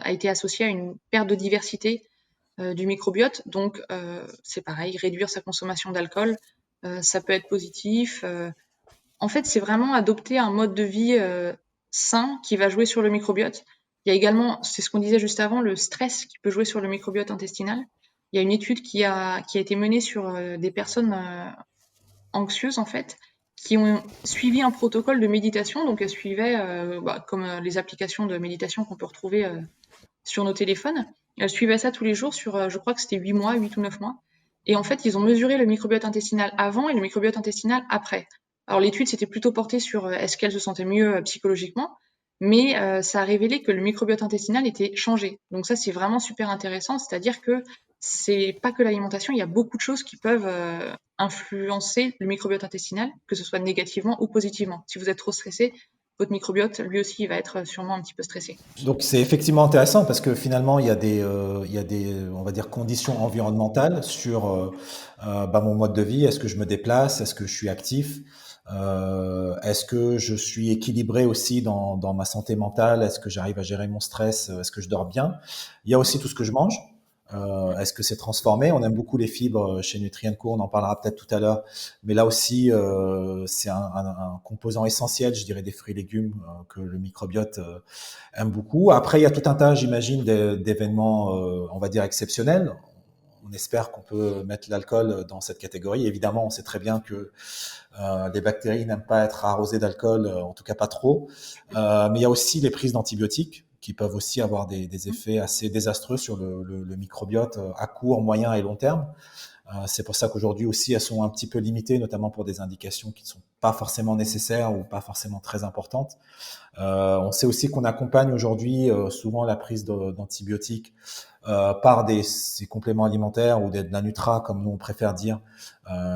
a été associé à une perte de diversité du microbiote. Donc, c'est pareil, réduire sa consommation d'alcool, ça peut être positif. En fait, c'est vraiment adopter un mode de vie sain qui va jouer sur le microbiote. Il y a également, c'est ce qu'on disait juste avant, le stress qui peut jouer sur le microbiote intestinal. Il y a une étude qui a été menée sur des personnes anxieuses, en fait, qui ont suivi un protocole de méditation. Donc, elles suivaient, comme les applications de méditation qu'on peut retrouver sur nos téléphones. Elles suivaient ça tous les jours sur, je crois que c'était 8 mois, 8 ou 9 mois. Et en fait, ils ont mesuré le microbiote intestinal avant et le microbiote intestinal après. Alors, l'étude s'était plutôt portée sur est-ce qu'elles se sentaient mieux psychologiquement, mais ça a révélé que le microbiote intestinal était changé. Donc ça, c'est vraiment super intéressant, c'est-à-dire que c'est pas que l'alimentation, il y a beaucoup de choses qui peuvent influencer le microbiote intestinal, que ce soit négativement ou positivement. Si vous êtes trop stressé, votre microbiote, lui aussi, il va être sûrement un petit peu stressé. Donc c'est effectivement intéressant parce que finalement il y a des on va dire conditions environnementales sur mon mode de vie. Est-ce que je me déplace? Est-ce que je suis actif? Est-ce que je suis équilibré aussi dans ma santé mentale? Est-ce que j'arrive à gérer mon stress? Est-ce que je dors bien? Il y a aussi tout ce que je mange. Est-ce que c'est transformé? On aime beaucoup les fibres chez Nutrien&Co, on en parlera peut-être tout à l'heure. Mais là aussi, c'est un composant essentiel, je dirais, des fruits et légumes que le microbiote aime beaucoup. Après, il y a tout un tas, j'imagine, d'événements, on va dire, exceptionnels. On espère qu'on peut mettre l'alcool dans cette catégorie. Évidemment, on sait très bien que les bactéries n'aiment pas être arrosées d'alcool, en tout cas pas trop. Mais il y a aussi les prises d'antibiotiques qui peuvent aussi avoir des effets assez désastreux sur le microbiote à court, moyen et long terme. C'est pour ça qu'aujourd'hui aussi, elles sont un petit peu limitées, notamment pour des indications qui ne sont pas forcément nécessaires ou pas forcément très importantes. On sait aussi qu'on accompagne aujourd'hui souvent la prise d'antibiotiques par ces compléments alimentaires ou de la Nutra, comme nous on préfère dire,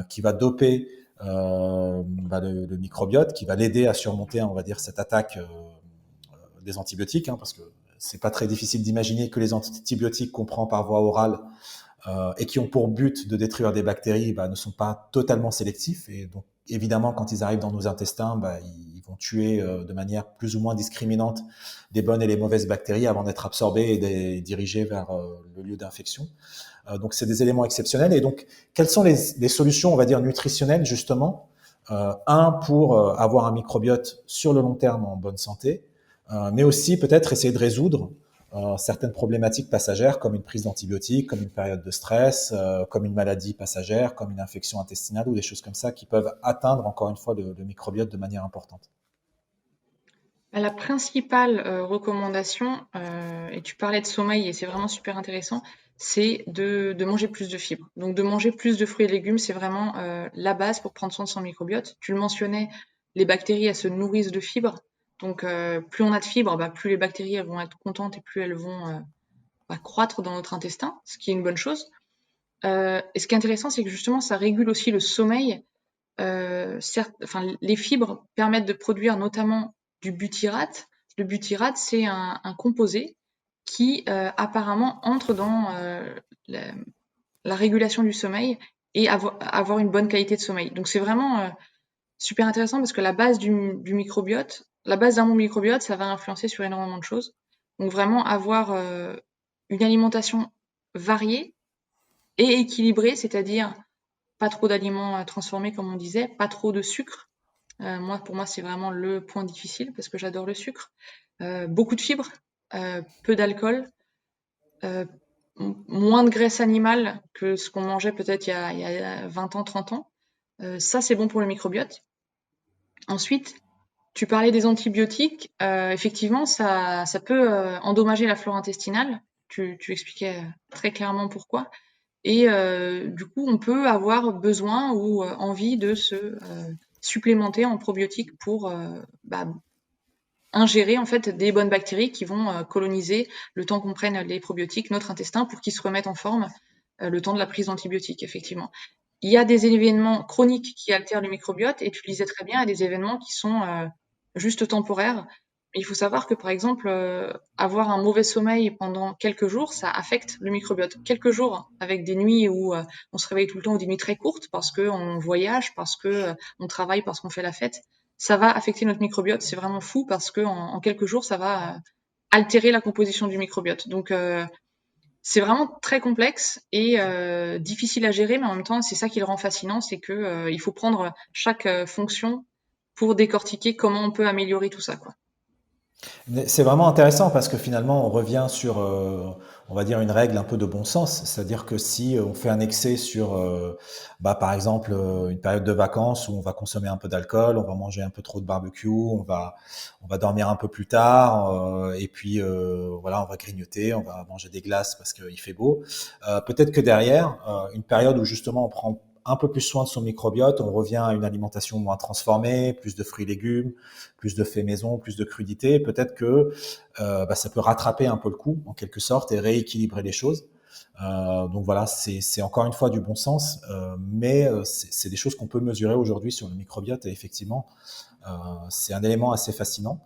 qui va doper le microbiote, qui va l'aider à surmonter, on va dire, cette attaque des antibiotiques, parce que c'est pas très difficile d'imaginer que les antibiotiques qu'on prend par voie orale et qui ont pour but de détruire des bactéries ne sont pas totalement sélectifs. Et donc, évidemment, quand ils arrivent dans nos intestins, ils vont tuer de manière plus ou moins discriminante des bonnes et les mauvaises bactéries avant d'être absorbés et dirigés vers le lieu d'infection. Donc, c'est des éléments exceptionnels. Et donc, quelles sont les solutions, on va dire, nutritionnelles, justement, pour avoir un microbiote sur le long terme en bonne santé, mais aussi peut-être essayer de résoudre certaines problématiques passagères comme une prise d'antibiotiques, comme une période de stress, comme une maladie passagère, comme une infection intestinale ou des choses comme ça qui peuvent atteindre encore une fois le microbiote de manière importante. La principale recommandation, et tu parlais de sommeil et c'est vraiment super intéressant, c'est de manger plus de fibres. Donc de manger plus de fruits et légumes, c'est vraiment la base pour prendre soin de son microbiote. Tu le mentionnais, les bactéries, elles se nourrissent de fibres. Donc plus on a de fibres, plus les bactéries elles vont être contentes et plus elles vont croître dans notre intestin, ce qui est une bonne chose. Et ce qui est intéressant, c'est que justement, ça régule aussi le sommeil. Les fibres permettent de produire notamment du butyrate. Le butyrate, c'est un composé qui apparemment entre dans la régulation du sommeil et avoir une bonne qualité de sommeil. Donc c'est vraiment super intéressant parce que la base du microbiote, la base d'un bon microbiote, ça va influencer sur énormément de choses. Donc vraiment avoir une alimentation variée et équilibrée, c'est-à-dire pas trop d'aliments transformés comme on disait, pas trop de sucre. Pour moi, c'est vraiment le point difficile parce que j'adore le sucre. Beaucoup de fibres, peu d'alcool, moins de graisse animale que ce qu'on mangeait peut-être il y a 20 ans, 30 ans. Ça, c'est bon pour le microbiote. Ensuite, tu parlais des antibiotiques. Effectivement, ça peut endommager la flore intestinale. Tu expliquais très clairement pourquoi. Et du coup, on peut avoir besoin ou envie de se supplémenter en probiotiques pour ingérer en fait des bonnes bactéries qui vont coloniser le temps qu'on prenne les probiotiques, notre intestin, pour qu'ils se remettent en forme le temps de la prise d'antibiotiques, effectivement. Il y a des événements chroniques qui altèrent le microbiote et tu le disais très bien, il y a des événements qui sont juste temporaires. Mais il faut savoir que par exemple, avoir un mauvais sommeil pendant quelques jours, ça affecte le microbiote. Quelques jours avec des nuits où on se réveille tout le temps ou des nuits très courtes parce qu'on voyage, parce que on travaille, parce qu'on fait la fête, ça va affecter notre microbiote. C'est vraiment fou parce que en quelques jours, ça va altérer la composition du microbiote. Donc c'est vraiment très complexe et difficile à gérer, mais en même temps, c'est ça qui le rend fascinant, c'est que il faut prendre chaque fonction pour décortiquer comment on peut améliorer tout ça, quoi. C'est vraiment intéressant parce que finalement, on on va dire, une règle un peu de bon sens. C'est-à-dire que si on fait un excès sur, par exemple, une période de vacances où on va consommer un peu d'alcool, on va manger un peu trop de barbecue, on va dormir un peu plus tard, et puis voilà, on va grignoter, on va manger des glaces parce qu'il fait beau. Peut-être que derrière, une période où justement on prend un peu plus soin de son microbiote, on revient à une alimentation moins transformée, plus de fruits et légumes, plus de faits maison, plus de crudité. Peut-être que ça peut rattraper un peu le coup, en quelque sorte, et rééquilibrer les choses. Donc voilà, c'est encore une fois du bon sens, mais c'est des choses qu'on peut mesurer aujourd'hui sur le microbiote, et effectivement, c'est un élément assez fascinant.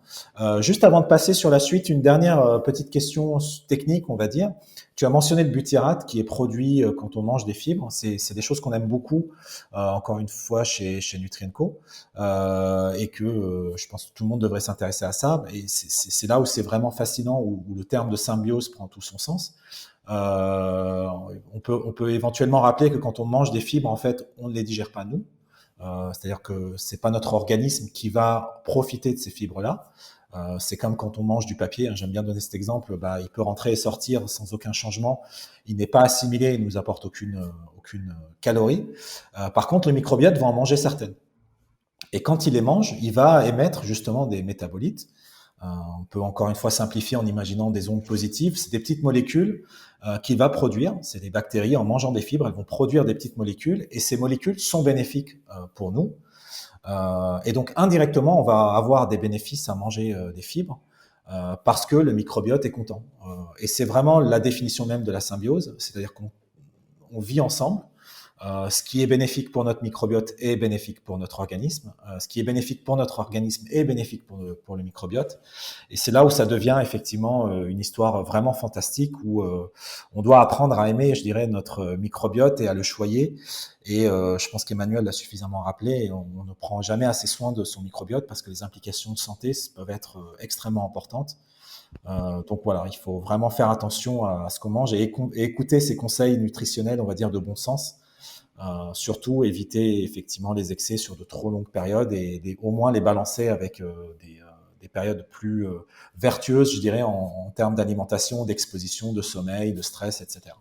Juste avant de passer sur la suite, une dernière petite question technique, on va dire. Tu as mentionné le butyrate qui est produit quand on mange des fibres. C'est des choses qu'on aime beaucoup, encore une fois, chez Nutrien&Co. Et que je pense que tout le monde devrait s'intéresser à ça. Et c'est là où c'est vraiment fascinant, où le terme de symbiose prend tout son sens. On peut éventuellement rappeler que quand on mange des fibres, en fait, on ne les digère pas nous. C'est-à-dire que c'est pas notre organisme qui va profiter de ces fibres-là. C'est comme quand on mange du papier, hein, j'aime bien donner cet exemple, il peut rentrer et sortir sans aucun changement, il n'est pas assimilé, il ne nous apporte aucune calorie. Par contre, le microbiote va en manger certaines. Et quand il les mange, il va émettre justement des métabolites. On peut encore une fois simplifier en imaginant des ondes positives. C'est des petites molécules qu'il va produire. C'est des bactéries, en mangeant des fibres, elles vont produire des petites molécules, et ces molécules sont bénéfiques pour nous. Et donc indirectement, on va avoir des bénéfices à manger des fibres parce que le microbiote est content. Et c'est vraiment la définition même de la symbiose, c'est-à-dire qu'on vit ensemble. Ce qui est bénéfique pour notre microbiote est bénéfique pour notre organisme. Ce qui est bénéfique pour notre organisme est bénéfique pour le microbiote. Et c'est là où ça devient effectivement une histoire vraiment fantastique, où on doit apprendre à aimer, je dirais, notre microbiote et à le choyer. Et je pense qu'Emmanuel l'a suffisamment rappelé, on ne prend jamais assez soin de son microbiote parce que les implications de santé peuvent être extrêmement importantes. Donc voilà, il faut vraiment faire attention à ce qu'on mange et écouter ces conseils nutritionnels, on va dire, de bon sens. Surtout éviter effectivement les excès sur de trop longues périodes, et au moins les balancer avec des périodes plus vertueuses, je dirais, en termes d'alimentation, d'exposition, de sommeil, de stress, etc.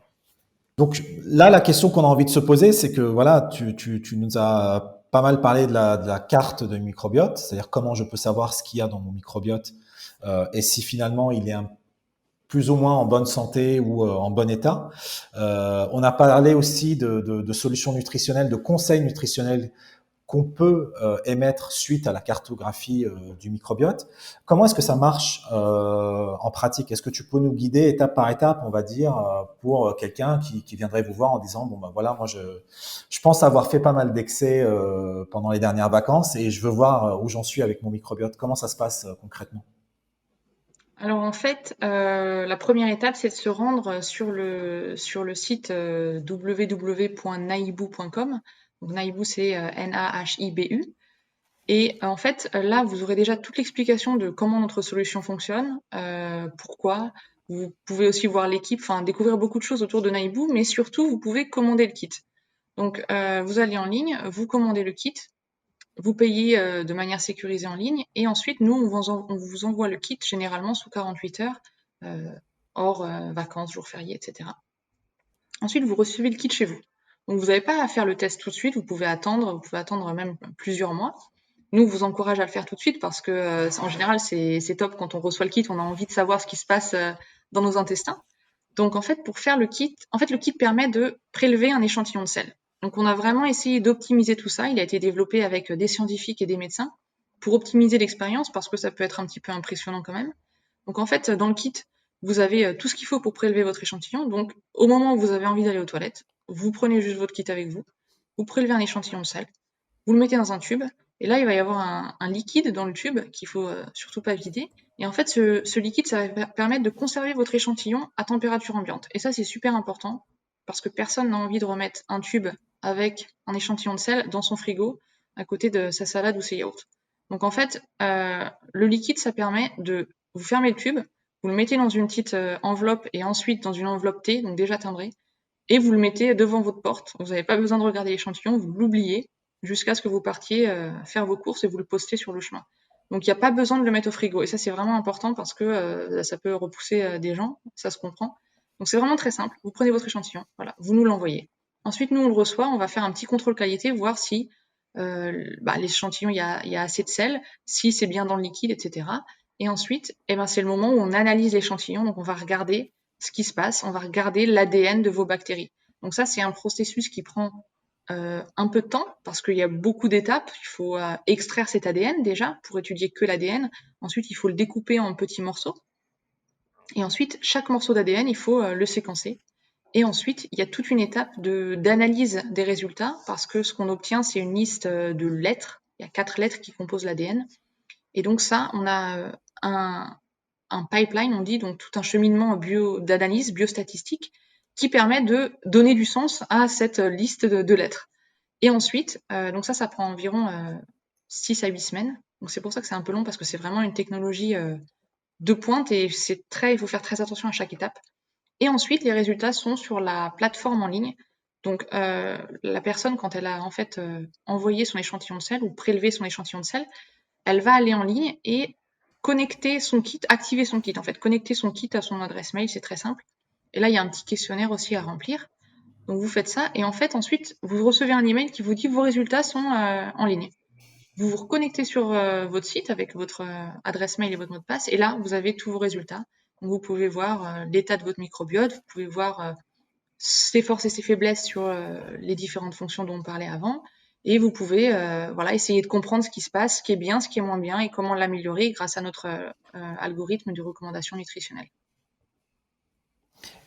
Donc là, la question qu'on a envie de se poser, c'est que voilà, tu nous as pas mal parlé de la carte de microbiote, c'est-à-dire comment je peux savoir ce qu'il y a dans mon microbiote, et si finalement il est plus ou moins en bonne santé ou en bon état. On a parlé aussi de solutions nutritionnelles, de conseils nutritionnels qu'on peut émettre suite à la cartographie du microbiote. Comment est-ce que ça marche en pratique? Est-ce que tu peux nous guider étape par étape, on va dire, pour quelqu'un qui viendrait vous voir en disant voilà, moi je pense avoir fait pas mal d'excès pendant les dernières vacances et je veux voir où j'en suis avec mon microbiote. Comment ça se passe concrètement? Alors en fait, la première étape, c'est de se rendre sur le site www.nahibu.com. Donc Nahibu, c'est Nahibu. Et en fait, là, vous aurez déjà toute l'explication de comment notre solution fonctionne, pourquoi. Vous pouvez aussi voir l'équipe, enfin découvrir beaucoup de choses autour de Nahibu, mais surtout, vous pouvez commander le kit. Donc, vous allez en ligne, vous commandez le kit, vous payez de manière sécurisée en ligne, et ensuite, nous, on vous envoie le kit généralement sous 48 heures, euh, hors vacances, jours fériés, etc. Ensuite, vous recevez le kit chez vous. Donc, vous n'avez pas à faire le test tout de suite, vous pouvez attendre même plusieurs mois. Nous, on vous encourage à le faire tout de suite parce que, en général, c'est top quand on reçoit le kit, on a envie de savoir ce qui se passe dans nos intestins. Donc, en fait, pour faire le kit permet de prélever un échantillon de sel. Donc, on a vraiment essayé d'optimiser tout ça. Il a été développé avec des scientifiques et des médecins pour optimiser l'expérience parce que ça peut être un petit peu impressionnant quand même. Donc, en fait, dans le kit, vous avez tout ce qu'il faut pour prélever votre échantillon. Donc, au moment où vous avez envie d'aller aux toilettes, vous prenez juste votre kit avec vous, vous prélevez un échantillon de sel, vous le mettez dans un tube, et là, il va y avoir un liquide dans le tube qu'il faut surtout pas vider. Et en fait, ce liquide, ça va permettre de conserver votre échantillon à température ambiante. Et ça, c'est super important parce que personne n'a envie de remettre un tube avec un échantillon de sel dans son frigo à côté de sa salade ou ses yaourts. Donc en fait, le liquide, ça permet de vous fermer le tube, vous le mettez dans une petite enveloppe et ensuite dans une enveloppe T, donc déjà timbrée, et vous le mettez devant votre porte. Vous n'avez pas besoin de regarder l'échantillon, vous l'oubliez jusqu'à ce que vous partiez faire vos courses et vous le postez sur le chemin. Donc il n'y a pas besoin de le mettre au frigo. Et ça, c'est vraiment important parce que ça peut repousser des gens, ça se comprend. Donc c'est vraiment très simple. Vous prenez votre échantillon, voilà, vous nous l'envoyez. Ensuite, nous, on le reçoit, on va faire un petit contrôle qualité, voir si l'échantillon, il y a assez de sel, si c'est bien dans le liquide, etc. Et ensuite, c'est le moment où on analyse l'échantillon, donc on va regarder ce qui se passe, on va regarder l'ADN de vos bactéries. Donc ça, c'est un processus qui prend un peu de temps, parce qu'il y a beaucoup d'étapes. Il faut extraire cet ADN déjà, pour étudier que l'ADN. Ensuite, il faut le découper en petits morceaux. Et ensuite, chaque morceau d'ADN, il faut le séquencer. Et ensuite, il y a toute une étape d'analyse des résultats, parce que ce qu'on obtient, c'est une liste de lettres. Il y a 4 lettres qui composent l'ADN. Et donc ça, on a un pipeline, on dit, donc tout un cheminement d'analyse biostatistique qui permet de donner du sens à cette liste de lettres. Et ensuite, donc ça prend environ 6 à 8 semaines. Donc c'est pour ça que c'est un peu long, parce que c'est vraiment une technologie de pointe et il faut faire très attention à chaque étape. Et ensuite, les résultats sont sur la plateforme en ligne. Donc la personne, quand elle a en fait envoyé son échantillon de sel ou prélevé son échantillon de sel, elle va aller en ligne et connecter son kit, activer son kit en fait, connecter son kit à son adresse mail, c'est très simple. Et là, il y a un petit questionnaire aussi à remplir. Donc vous faites ça et en fait ensuite vous recevez un email qui vous dit vos résultats sont en ligne. Vous vous reconnectez sur votre site avec votre adresse mail et votre mot de passe et là vous avez tous vos résultats. Donc vous pouvez voir l'état de votre microbiote, vous pouvez voir ses forces et ses faiblesses sur les différentes fonctions dont on parlait avant et vous pouvez essayer de comprendre ce qui se passe, ce qui est bien, ce qui est moins bien et comment l'améliorer grâce à notre algorithme de recommandation nutritionnelle.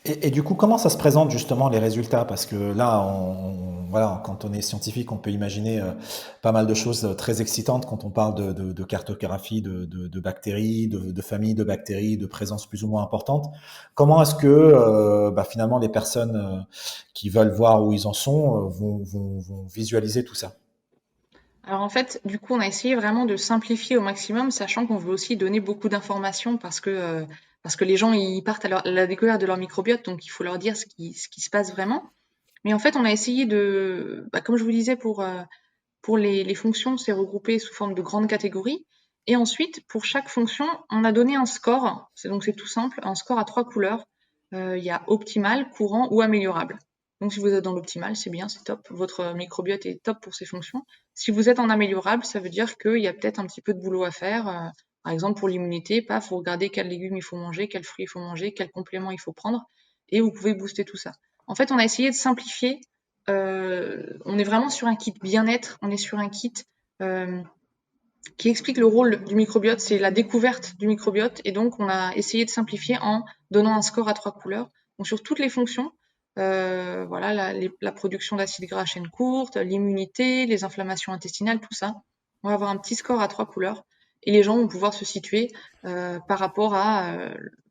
Et du coup, comment ça se présente justement les résultats? Parce que là, voilà, quand on est scientifique, on peut imaginer pas mal de choses très excitantes quand on parle de cartographie de bactéries, de familles de bactéries, de présence plus ou moins importante. Comment est-ce que finalement les personnes qui veulent voir où ils en sont vont visualiser tout ça? Alors en fait, du coup, on a essayé vraiment de simplifier au maximum, sachant qu'on veut aussi donner beaucoup d'informations parce que les gens ils partent à la découverte de leur microbiote, donc il faut leur dire ce qui se passe vraiment. Mais en fait, on a essayé comme je vous disais, pour les fonctions, c'est regroupé sous forme de grandes catégories. Et ensuite, pour chaque fonction, on a donné un score. C'est tout simple, un score à 3 couleurs. Il y a optimal, courant ou améliorable. Donc si vous êtes dans l'optimal, c'est bien, c'est top. Votre microbiote est top pour ses fonctions. Si vous êtes en améliorable, ça veut dire qu'il y a peut-être un petit peu de boulot à faire. Par exemple, pour l'immunité, faut regarder quels légumes il faut manger, quels fruits il faut manger, quels compléments il faut prendre. Et vous pouvez booster tout ça. En fait, on a essayé de simplifier. On est vraiment sur un kit bien-être. On est sur un kit qui explique le rôle du microbiote. C'est la découverte du microbiote. Et donc, on a essayé de simplifier en donnant un score à 3 couleurs. Donc, sur toutes les fonctions, la production d'acides gras à chaîne courte, l'immunité, les inflammations intestinales, tout ça. On va avoir un petit score à 3 couleurs et les gens vont pouvoir se situer par rapport à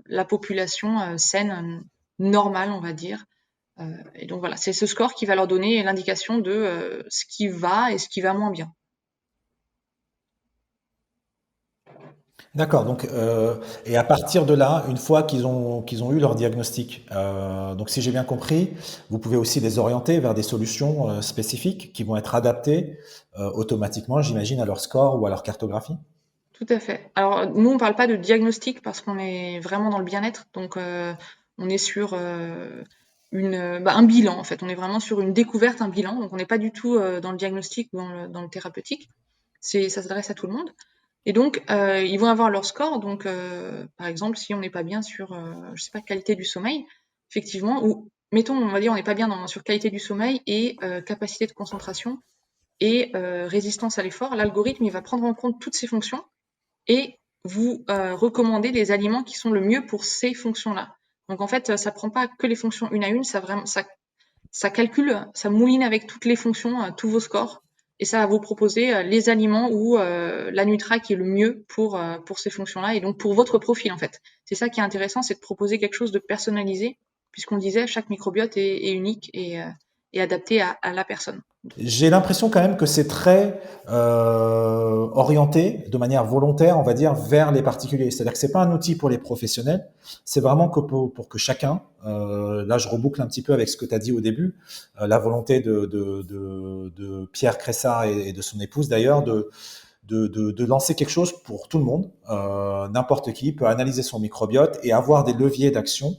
la population saine, normale, on va dire. Et donc voilà, c'est ce score qui va leur donner l'indication de ce qui va et ce qui va moins bien. D'accord. Donc, et à partir de là, une fois qu'ils ont eu leur diagnostic, donc si j'ai bien compris, vous pouvez aussi les orienter vers des solutions spécifiques qui vont être adaptées automatiquement, j'imagine, à leur score ou à leur cartographie. Tout à fait. Alors nous, on parle pas de diagnostic parce qu'on est vraiment dans le bien-être, donc on est sur un bilan en fait. On est vraiment sur une découverte, un bilan, donc on n'est pas du tout dans le diagnostic ou dans le thérapeutique. Ça s'adresse à tout le monde. Et donc, ils vont avoir leur score. Donc, par exemple, si on n'est pas bien sur, je sais pas, qualité du sommeil, effectivement, ou mettons, on va dire, on n'est pas bien sur qualité du sommeil et capacité de concentration et résistance à l'effort, l'algorithme, il va prendre en compte toutes ces fonctions et vous recommander les aliments qui sont le mieux pour ces fonctions-là. Donc, en fait, ça prend pas que les fonctions une à une, ça calcule, ça mouline avec toutes les fonctions, tous vos scores, et ça va vous proposer les aliments ou la Nutra qui est le mieux pour ces fonctions-là, et donc pour votre profil en fait. C'est ça qui est intéressant, c'est de proposer quelque chose de personnalisé, puisqu'on disait chaque microbiote est unique et adapté à la personne. J'ai l'impression quand même que c'est très orienté de manière volontaire, on va dire, vers les particuliers. C'est-à-dire que c'est pas un outil pour les professionnels, c'est vraiment que pour que chacun, là je reboucle un petit peu avec ce que tu as dit au début, la volonté de Pierre Cressat et de son épouse d'ailleurs, de lancer quelque chose pour tout le monde. N'importe qui peut analyser son microbiote et avoir des leviers d'action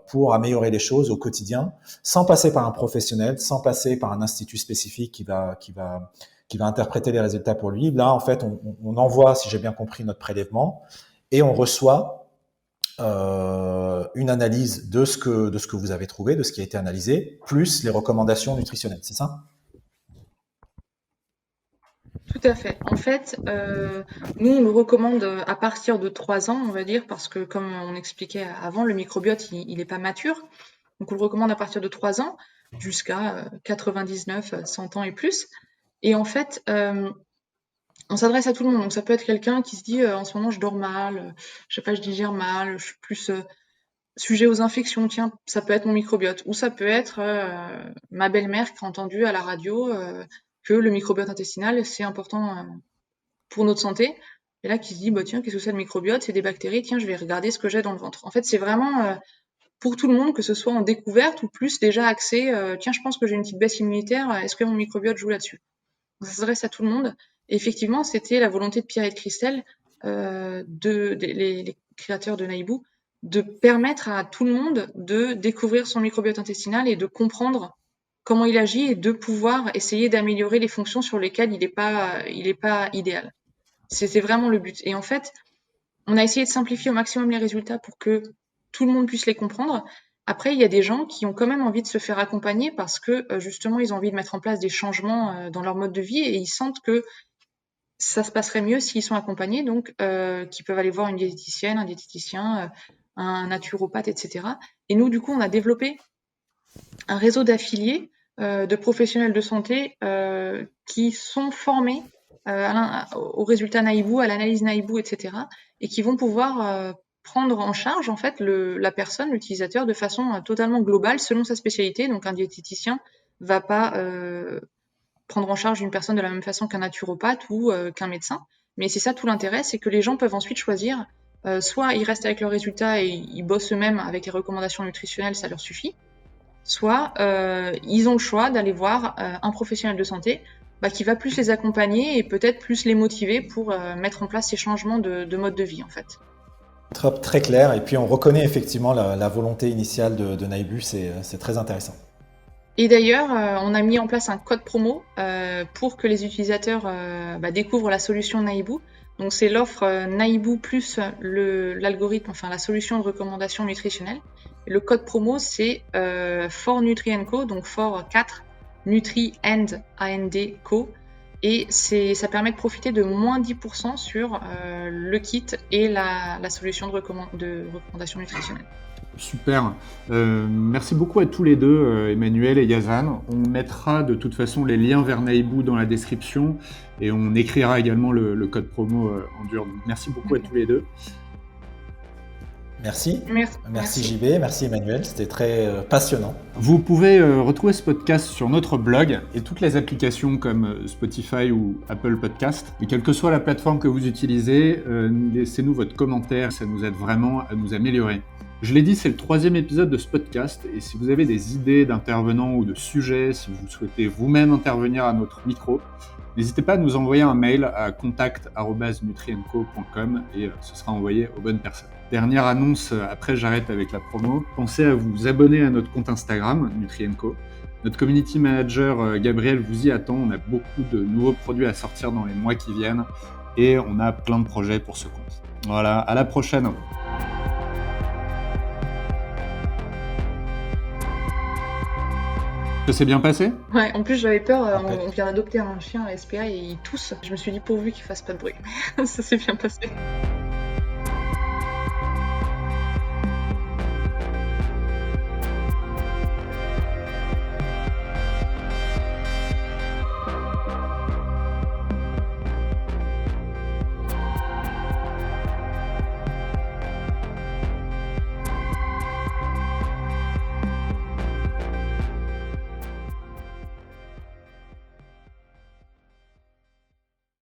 pour améliorer les choses au quotidien, sans passer par un professionnel, sans passer par un institut spécifique qui va interpréter les résultats pour lui. Là, en fait, on envoie, si j'ai bien compris, notre prélèvement et on reçoit une analyse de ce que vous avez trouvé, de ce qui a été analysé, plus les recommandations nutritionnelles, c'est ça? Tout à fait. En fait, nous, on le recommande à partir de 3 ans, on va dire, parce que comme on expliquait avant, le microbiote, il n'est pas mature. Donc, on le recommande à partir de 3 ans jusqu'à 99, 100 ans et plus. Et en fait, on s'adresse à tout le monde. Donc, ça peut être quelqu'un qui se dit en ce moment, je dors mal, je sais pas, je digère mal, je suis plus sujet aux infections. Tiens, ça peut être mon microbiote. Ou ça peut être ma belle-mère qui a entendu à la radio que le microbiote intestinal, c'est important pour notre santé. Et là, qui se dit, bah, tiens, qu'est-ce que c'est le microbiote? C'est des bactéries, tiens, je vais regarder ce que j'ai dans le ventre. En fait, c'est vraiment pour tout le monde, que ce soit en découverte ou plus déjà axé, tiens, je pense que j'ai une petite baisse immunitaire, est-ce que mon microbiote joue là-dessus? Donc, ça s'adresse à tout le monde. Et effectivement, c'était la volonté de Pierre et de Christelle, les créateurs de Naibou, de permettre à tout le monde de découvrir son microbiote intestinal et de comprendre comment il agit et de pouvoir essayer d'améliorer les fonctions sur lesquelles il est pas idéal. C'est vraiment le but. Et en fait, on a essayé de simplifier au maximum les résultats pour que tout le monde puisse les comprendre. Après, il y a des gens qui ont quand même envie de se faire accompagner parce que justement, ils ont envie de mettre en place des changements dans leur mode de vie et ils sentent que ça se passerait mieux s'ils sont accompagnés, donc qui peuvent aller voir une diététicienne, un diététicien, un naturopathe, etc. Et nous, du coup, on a développé un réseau d'affiliés, de professionnels de santé qui sont formés aux résultats Naibou, à l'analyse Naibou, etc. et qui vont pouvoir prendre en charge en fait la personne, l'utilisateur, de façon totalement globale selon sa spécialité. Donc un diététicien va pas prendre en charge une personne de la même façon qu'un naturopathe ou qu'un médecin. Mais c'est ça tout l'intérêt, c'est que les gens peuvent ensuite choisir, soit ils restent avec leurs résultats et ils bossent eux-mêmes avec les recommandations nutritionnelles, ça leur suffit, soit ils ont le choix d'aller voir un professionnel de santé qui va plus les accompagner et peut-être plus les motiver pour mettre en place ces changements de mode de vie en fait. Très clair, et puis on reconnaît effectivement la volonté initiale de Naibou, c'est très intéressant. Et d'ailleurs, on a mis en place un code promo pour que les utilisateurs découvrent la solution Naibou. Donc c'est l'offre Naibou plus l'algorithme, enfin la solution de recommandation nutritionnelle. Et le code promo c'est for NutriCo, donc for 4 Nutri and Co. Et ça permet de profiter de moins 10% sur le kit et la solution de recommandation nutritionnelle. Super. Merci beaucoup à tous les deux, Emmanuel et Yazan. On mettra de toute façon les liens vers Naibou dans la description et on écrira également le code promo en dur. Donc, merci beaucoup à tous les deux. Merci JB, merci Emmanuel, c'était très passionnant. Vous pouvez retrouver ce podcast sur notre blog et toutes les applications comme Spotify ou Apple Podcast. Et quelle que soit la plateforme que vous utilisez, laissez-nous votre commentaire, ça nous aide vraiment à nous améliorer. Je l'ai dit, c'est le 3e épisode de ce podcast et si vous avez des idées d'intervenants ou de sujets, si vous souhaitez vous-même intervenir à notre micro, n'hésitez pas à nous envoyer un mail à contact@nutrienco.com et ce sera envoyé aux bonnes personnes. Dernière annonce, après j'arrête avec la promo, pensez à vous abonner à notre compte Instagram, Nutrienco. Notre community manager Gabriel vous y attend, on a beaucoup de nouveaux produits à sortir dans les mois qui viennent et on a plein de projets pour ce compte. Voilà, à la prochaine. Ça s'est bien passé ? Ouais, en plus j'avais peur, on vient d'adopter un chien à SPA et il tousse. Je me suis dit pourvu qu'il fasse pas de bruit. Ça s'est bien passé.